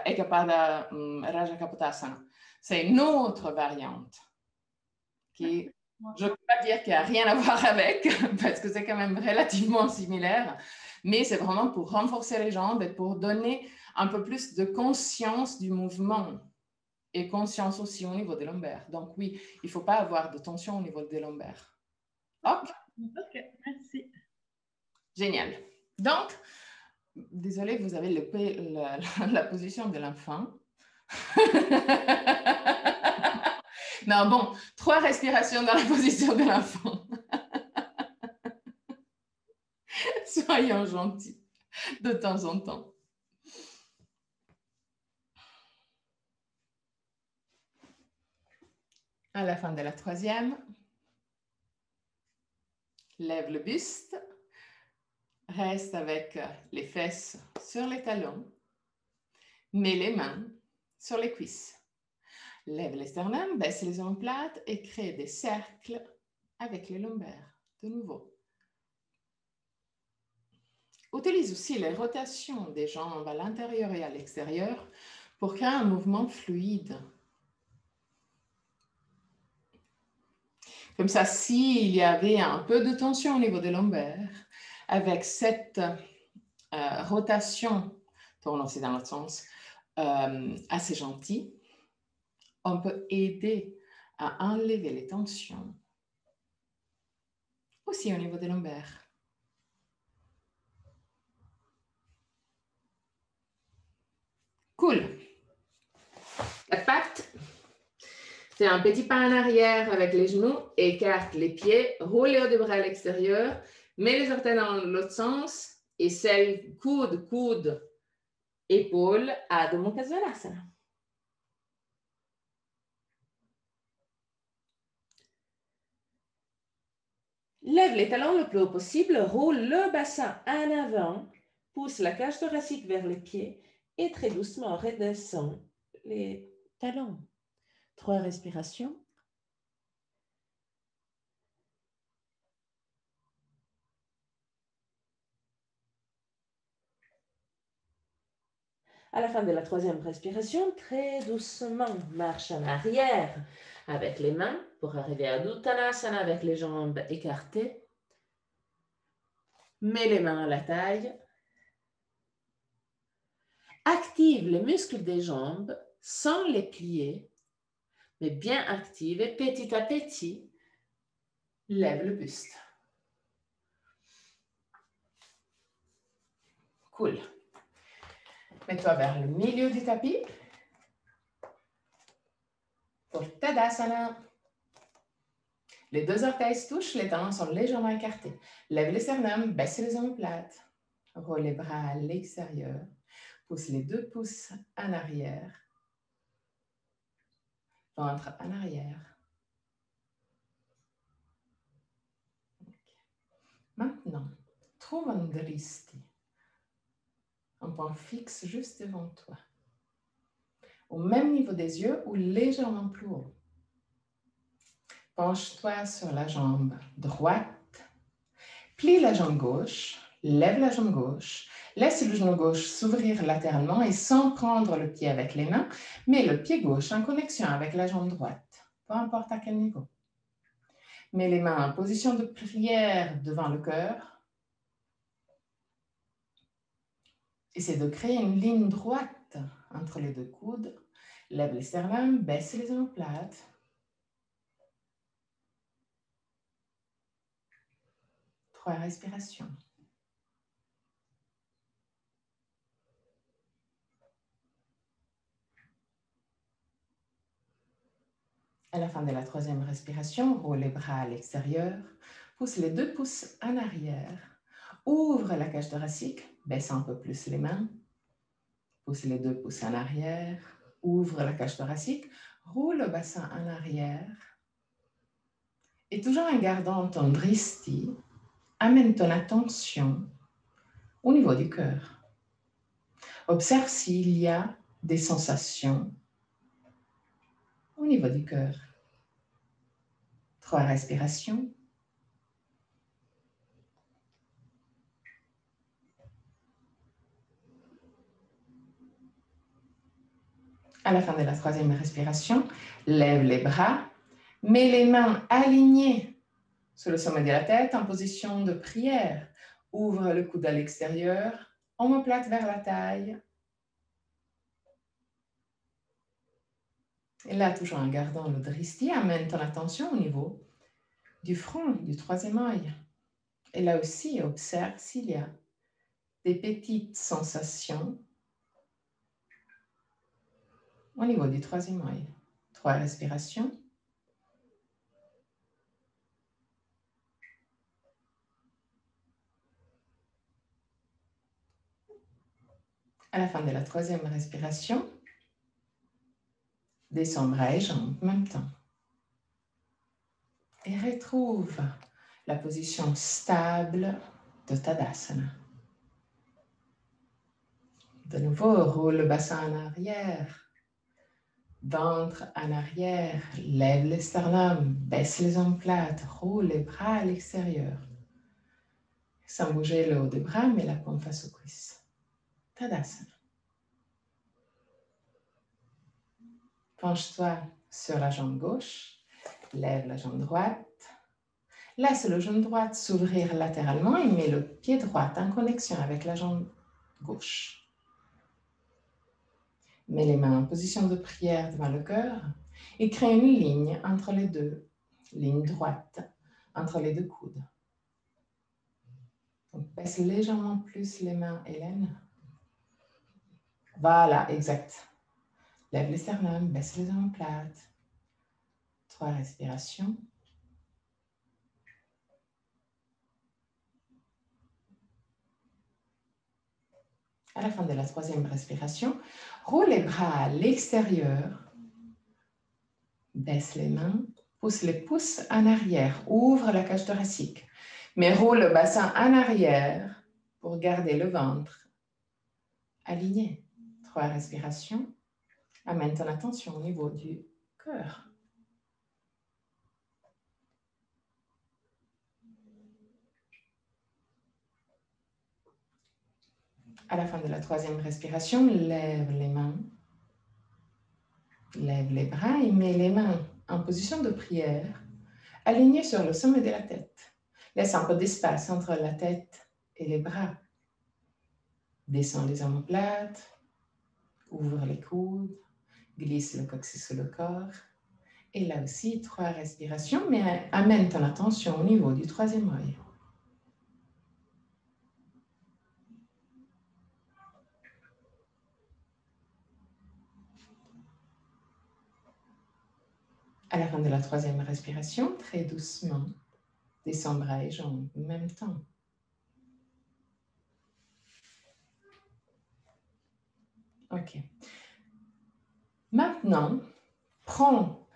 Ekapada Raja Kapotasana. C'est une autre variante qui, je ne peux pas dire qu'il n'y a rien à voir avec, parce que c'est quand même relativement similaire, mais c'est vraiment pour renforcer les jambes et pour donner un peu plus de conscience du mouvement et conscience aussi au niveau des lombaires. Donc oui, il ne faut pas avoir de tension au niveau des lombaires. OK? OK, merci. Génial. Donc, désolée, vous avez la position de l'enfant. Non, bon, 3 respirations dans la position de l'enfant. Soyons gentils de temps en temps. À la fin de la 3e, lève le buste, reste avec les fesses sur les talons, mets les mains sur les cuisses. Lève les sternums, baisse les omoplates et crée des cercles avec les lombaires. De nouveau. Utilise aussi les rotations des jambes à l'intérieur et à l'extérieur pour créer un mouvement fluide. Comme ça, s'il y avait un peu de tension au niveau des lombaires, avec cette rotation, tournons aussi dans l'autre sens, assez gentille, on peut aider à enlever les tensions aussi au niveau des lombaires. Cool. La patte. Fais un petit pas en arrière avec les genoux, écarte les pieds, roule les hauts des bras à l'extérieur, mets les orteils dans l'autre sens et celle coude, coude, épaule, Adho Mukha Svanasana. Lève les talons le plus haut possible, roule le bassin en avant, pousse la cage thoracique vers les pieds et très doucement redescend les talons. 3 respirations. À la fin de la 3e respiration, très doucement, marche en arrière avec les mains pour arriver à Uttanasana avec les jambes écartées. Mets les mains à la taille. Active les muscles des jambes sans les plier, mais bien active et petit à petit, lève le buste. Cool. Mets-toi vers le milieu du tapis pour Tadasana. Les 2 orteils se touchent, les talons sont légèrement écartés. Lève les sternums, baisse les omoplates. Roule les bras à l'extérieur. Pousse les 2 pouces en arrière. Ventre en arrière. Maintenant, trouve un dristi. Un point fixe juste devant toi. Au même niveau des yeux ou légèrement plus haut. Penche-toi sur la jambe droite. Plie la jambe gauche. Lève la jambe gauche. Laisse le genou gauche s'ouvrir latéralement et sans prendre le pied avec les mains, mets le pied gauche en connexion avec la jambe droite, peu importe à quel niveau. Mets les mains en position de prière devant le cœur. Essaie de créer une ligne droite entre les 2 coudes. Lève les sternums, baisse les omoplates. Trois respirations. À la fin de la 3e respiration, roule les bras à l'extérieur, pousse les 2 pouces en arrière, ouvre la cage thoracique, baisse un peu plus les mains, pousse les 2 pouces en arrière, ouvre la cage thoracique, roule le bassin en arrière et toujours en gardant ton dristi, amène ton attention au niveau du cœur. Observe s'il y a des sensations au niveau du cœur. 3 respirations. À la fin de la 3e respiration, lève les bras, mets les mains alignées sur le sommet de la tête en position de prière. Ouvre le coude à l'extérieur, omoplate vers la taille. Et là, toujours en gardant le dristi, amène ton attention au niveau du front, du 3e œil. Et là aussi, observe s'il y a des petites sensations au niveau du 3e œil. 3 respirations. À la fin de la 3e respiration, descends bras et jambes en même temps. Et retrouve la position stable de Tadasana. De nouveau, roule le bassin en arrière. Ventre en arrière, lève les sternums, baisse les omoplates, roule les bras à l'extérieur. Sans bouger le haut des bras, mets la paume face aux cuisses. Tadasana. Penche-toi sur la jambe gauche, lève la jambe droite. Laisse le genou droit s'ouvrir latéralement et mets le pied droit en connexion avec la jambe gauche. Mets les mains en position de prière devant le cœur et crée une ligne entre les 2, ligne droite entre les 2 coudes. Donc, baisse légèrement plus les mains, Hélène. Voilà, exact. Lève les sternums, baisse les omoplates. 3 respirations. À la fin de la 3e respiration, roule les bras à l'extérieur. Baisse les mains, pousse les pouces en arrière, ouvre la cage thoracique. Mais roule le bassin en arrière pour garder le ventre aligné. 3 respirations. Amène ton attention au niveau du cœur. À la fin de la 3e respiration, lève les mains, lève les bras et mets les mains en position de prière, alignées sur le sommet de la tête. Laisse un peu d'espace entre la tête et les bras. Descends les omoplates, ouvre les coudes, glisse le coccyx sur le corps. Et là aussi, 3 respirations, mais amène ton attention au niveau du 3e œil. À la fin de la 3e respiration, très doucement, descends bras et jambes en même temps. OK. Maintenant, prends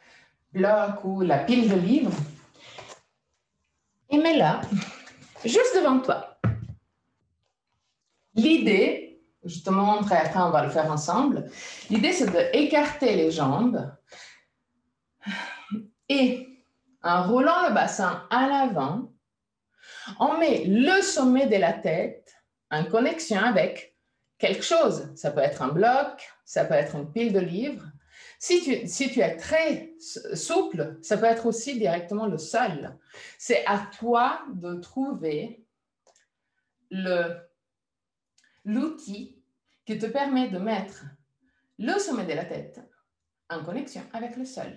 le bloc ou la pile de livres et mets-la juste devant toi. L'idée, je te montre et après on va le faire ensemble, l'idée c'est d'écarter les jambes et en roulant le bassin à l'avant, on met le sommet de la tête en connexion avec quelque chose. Ça peut être un bloc, ça peut être une pile de livres. Si tu es très souple, ça peut être aussi directement le sol. C'est à toi de trouver l'outil qui te permet de mettre le sommet de la tête en connexion avec le sol.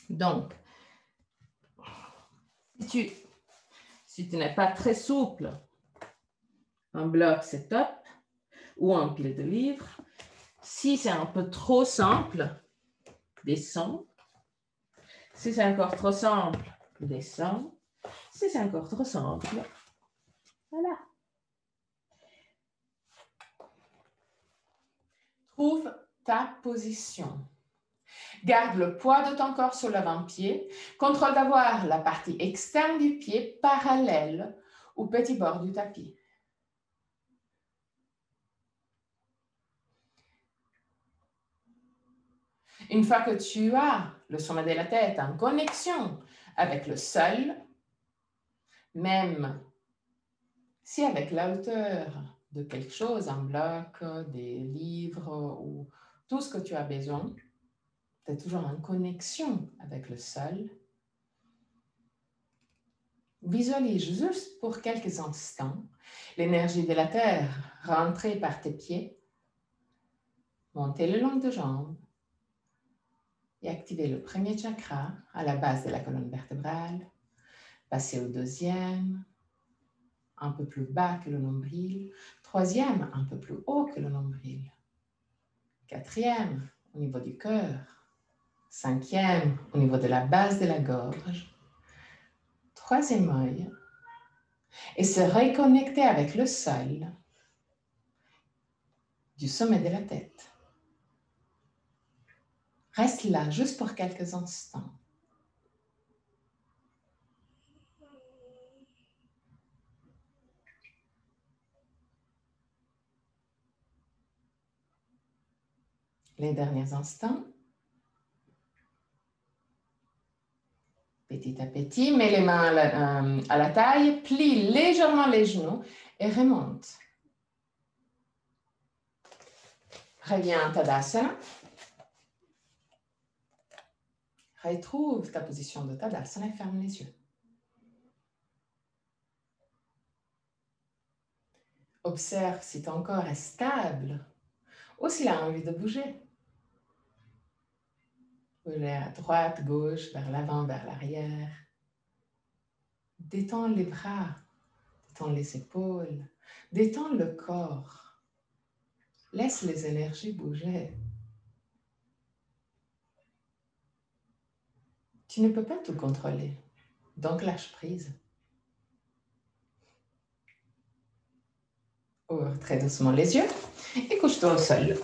Donc, si tu n'es pas très souple, un bloc c'est top, ou un pile de livres. Si c'est un peu trop simple, descends. Si c'est encore trop simple, descends. Si c'est encore trop simple, voilà. Trouve ta position. Garde le poids de ton corps sur l'avant-pied. Contrôle d'avoir la partie externe du pied parallèle au petit bord du tapis. Une fois que tu as le sommet de la tête en connexion avec le sol, même si avec la hauteur de quelque chose, un bloc, des livres ou tout ce que tu as besoin, tu es toujours en connexion avec le sol, visualise juste pour quelques instants l'énergie de la terre rentrer par tes pieds, monter le long de jambes et activer le premier chakra à la base de la colonne vertébrale, passer au 2e, un peu plus bas que le nombril, 3e, un peu plus haut que le nombril, 4e, au niveau du cœur, 5e, au niveau de la base de la gorge, 3e œil, et se reconnecter avec le sol du sommet de la tête. Reste là juste pour quelques instants. Les derniers instants. Petit à petit, mets les mains à la taille, plie légèrement les genoux et remonte. Reviens en Tadasana. Retrouve ta position de Tadasana et ferme les yeux. Observe si ton corps est stable ou s'il a envie de bouger. Bouger à droite, gauche, vers l'avant, vers l'arrière. Détends les bras, détends les épaules, détends le corps. Laisse les énergies bouger. Tu ne peux pas tout contrôler. Donc lâche prise. Ouvre très doucement les yeux et couche-toi au sol.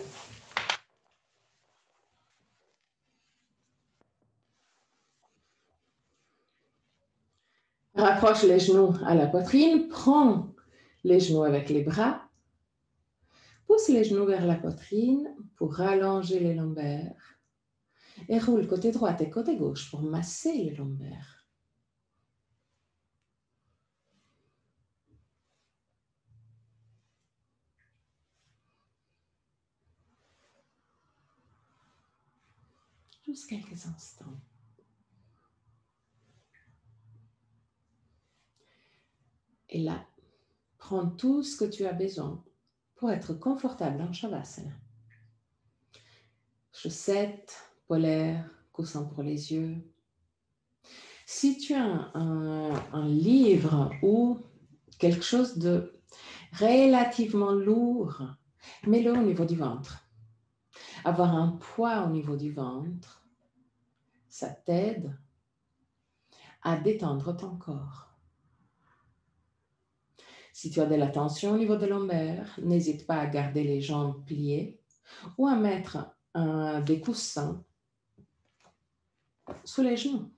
Rapproche les genoux à la poitrine, prends les genoux avec les bras, pousse les genoux vers la poitrine pour rallonger les lombaires et roule côté droit et côté gauche pour masser les lombaires. Juste quelques instants. Et là, prends tout ce que tu as besoin pour être confortable en Shavasana. Chaussettes, polaires, coussin pour les yeux. Si tu as un livre ou quelque chose de relativement lourd, mets-le au niveau du ventre. Avoir un poids au niveau du ventre, ça t'aide à détendre ton corps. Si tu as de la tension au niveau de lombaire, n'hésite pas à garder les jambes pliées ou à mettre des coussins sous les genoux.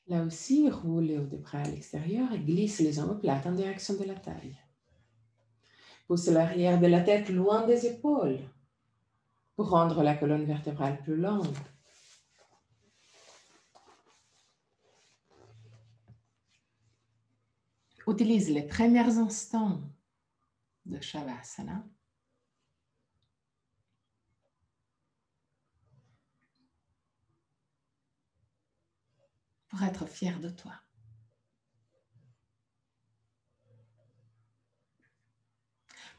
Là aussi, roule les hauts des bras à l'extérieur et glisse les omoplates en direction de la taille. Pousse l'arrière de la tête loin des épaules pour rendre la colonne vertébrale plus longue. Utilise les premiers instants de Shavasana pour être fier de toi.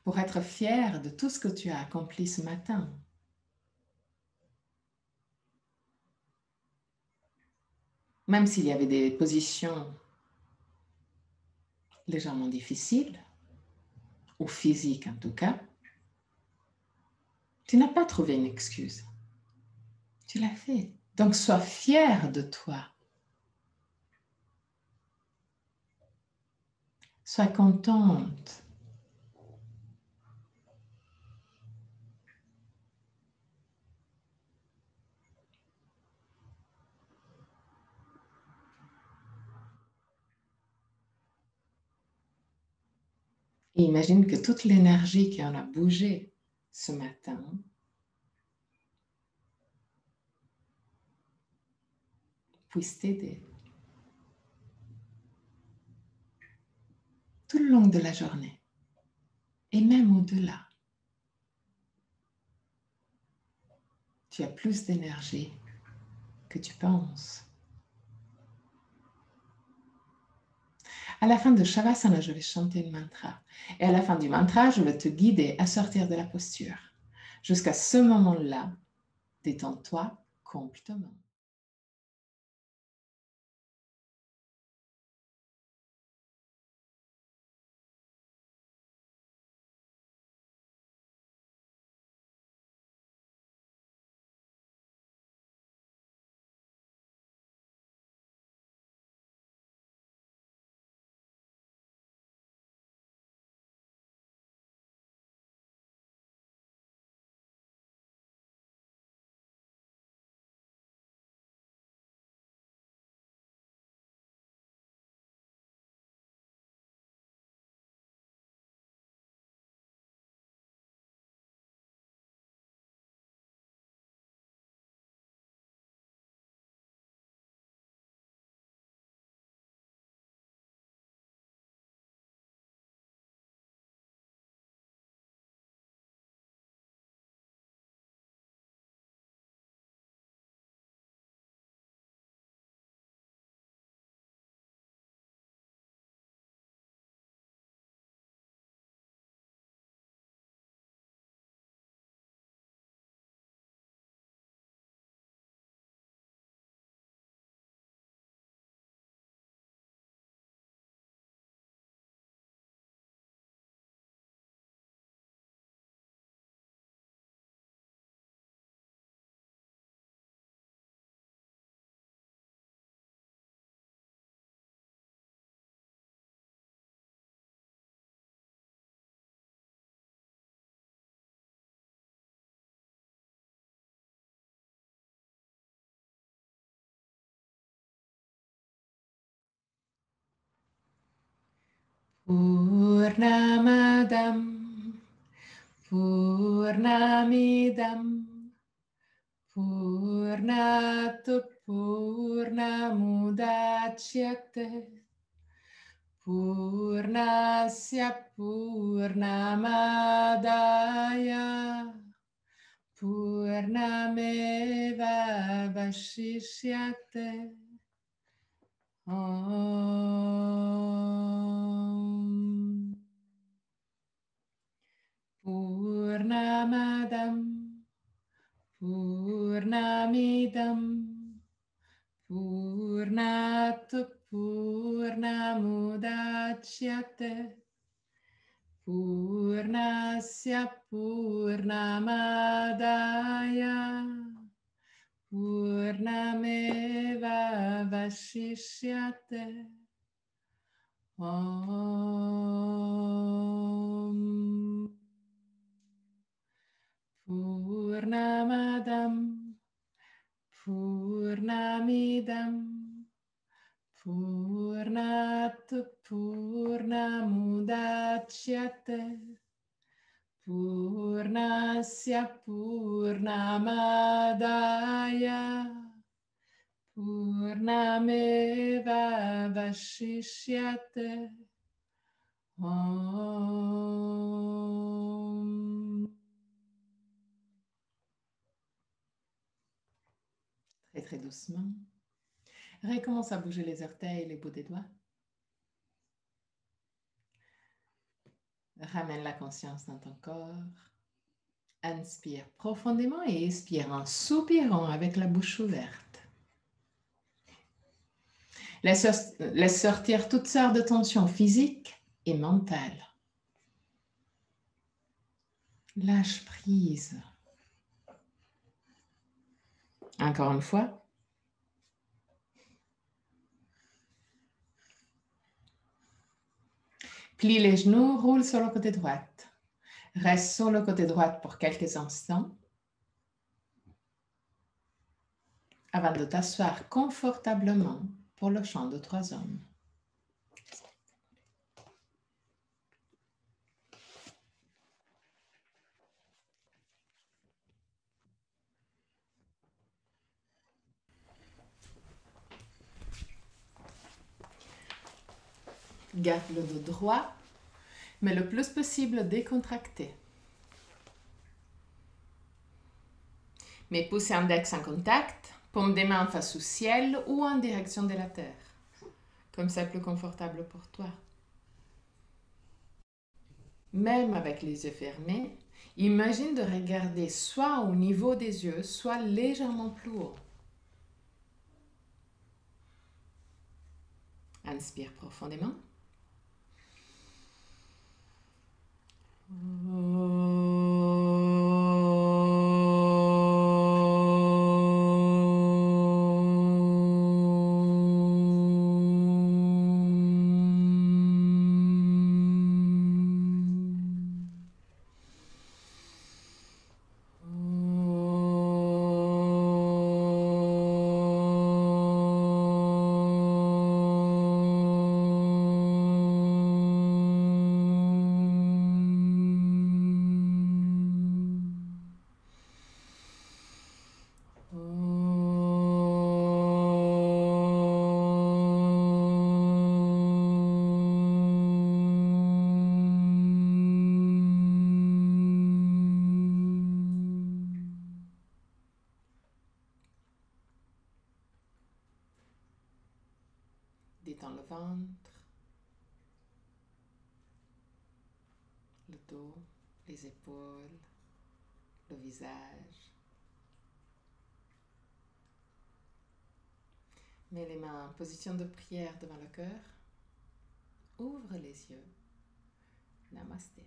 Pour être fier de tout ce que tu as accompli ce matin. Même s'il y avait des positions légèrement difficiles, ou physiques en tout cas, tu n'as pas trouvé une excuse. Tu l'as fait. Donc sois fier de toi. Sois contente. Et imagine que toute l'énergie qui en a bougé ce matin puisse t'aider tout le long de la journée et même au-delà. Tu as plus d'énergie que tu penses. À la fin de Shavasana, je vais chanter le mantra. Et à la fin du mantra, je vais te guider à sortir de la posture. Jusqu'à ce moment-là, détends-toi complètement. Purnamadam Purnamidam Purnat Purnamudachyate Purnasya Purnamadaya Purnameva Vashishyate. Om Purnamadam Purnamidam Purnat Purnamudachyate Purnasya Purnamadaya Purnameva Vashishyate. Om Purnamadam Purnamidam Purnat Purnamudachyate Purnasya Purnamadaya Purnameva Vashishyate. Om. Très très doucement. Recommence à bouger les orteils et les bouts des doigts. Ramène la conscience dans ton corps. Inspire profondément et expire en soupirant avec la bouche ouverte. Laisse sortir toutes sortes de tensions physiques et mentales. Lâche prise. Encore une fois. Plie les genoux, roule sur le côté droit. Reste sur le côté droit pour quelques instants avant de t'asseoir confortablement pour le chant de 3 hommes. Garde le dos droit, mais le plus possible décontracté. Mes pouces et index en contact, paume des mains face au ciel ou en direction de la terre, comme c'est plus confortable pour toi. Même avec les yeux fermés, imagine de regarder soit au niveau des yeux, soit légèrement plus haut. Inspire profondément. Détends le ventre, le dos, les épaules, le visage. Mets les mains en position de prière devant le cœur. Ouvre les yeux. Namasté.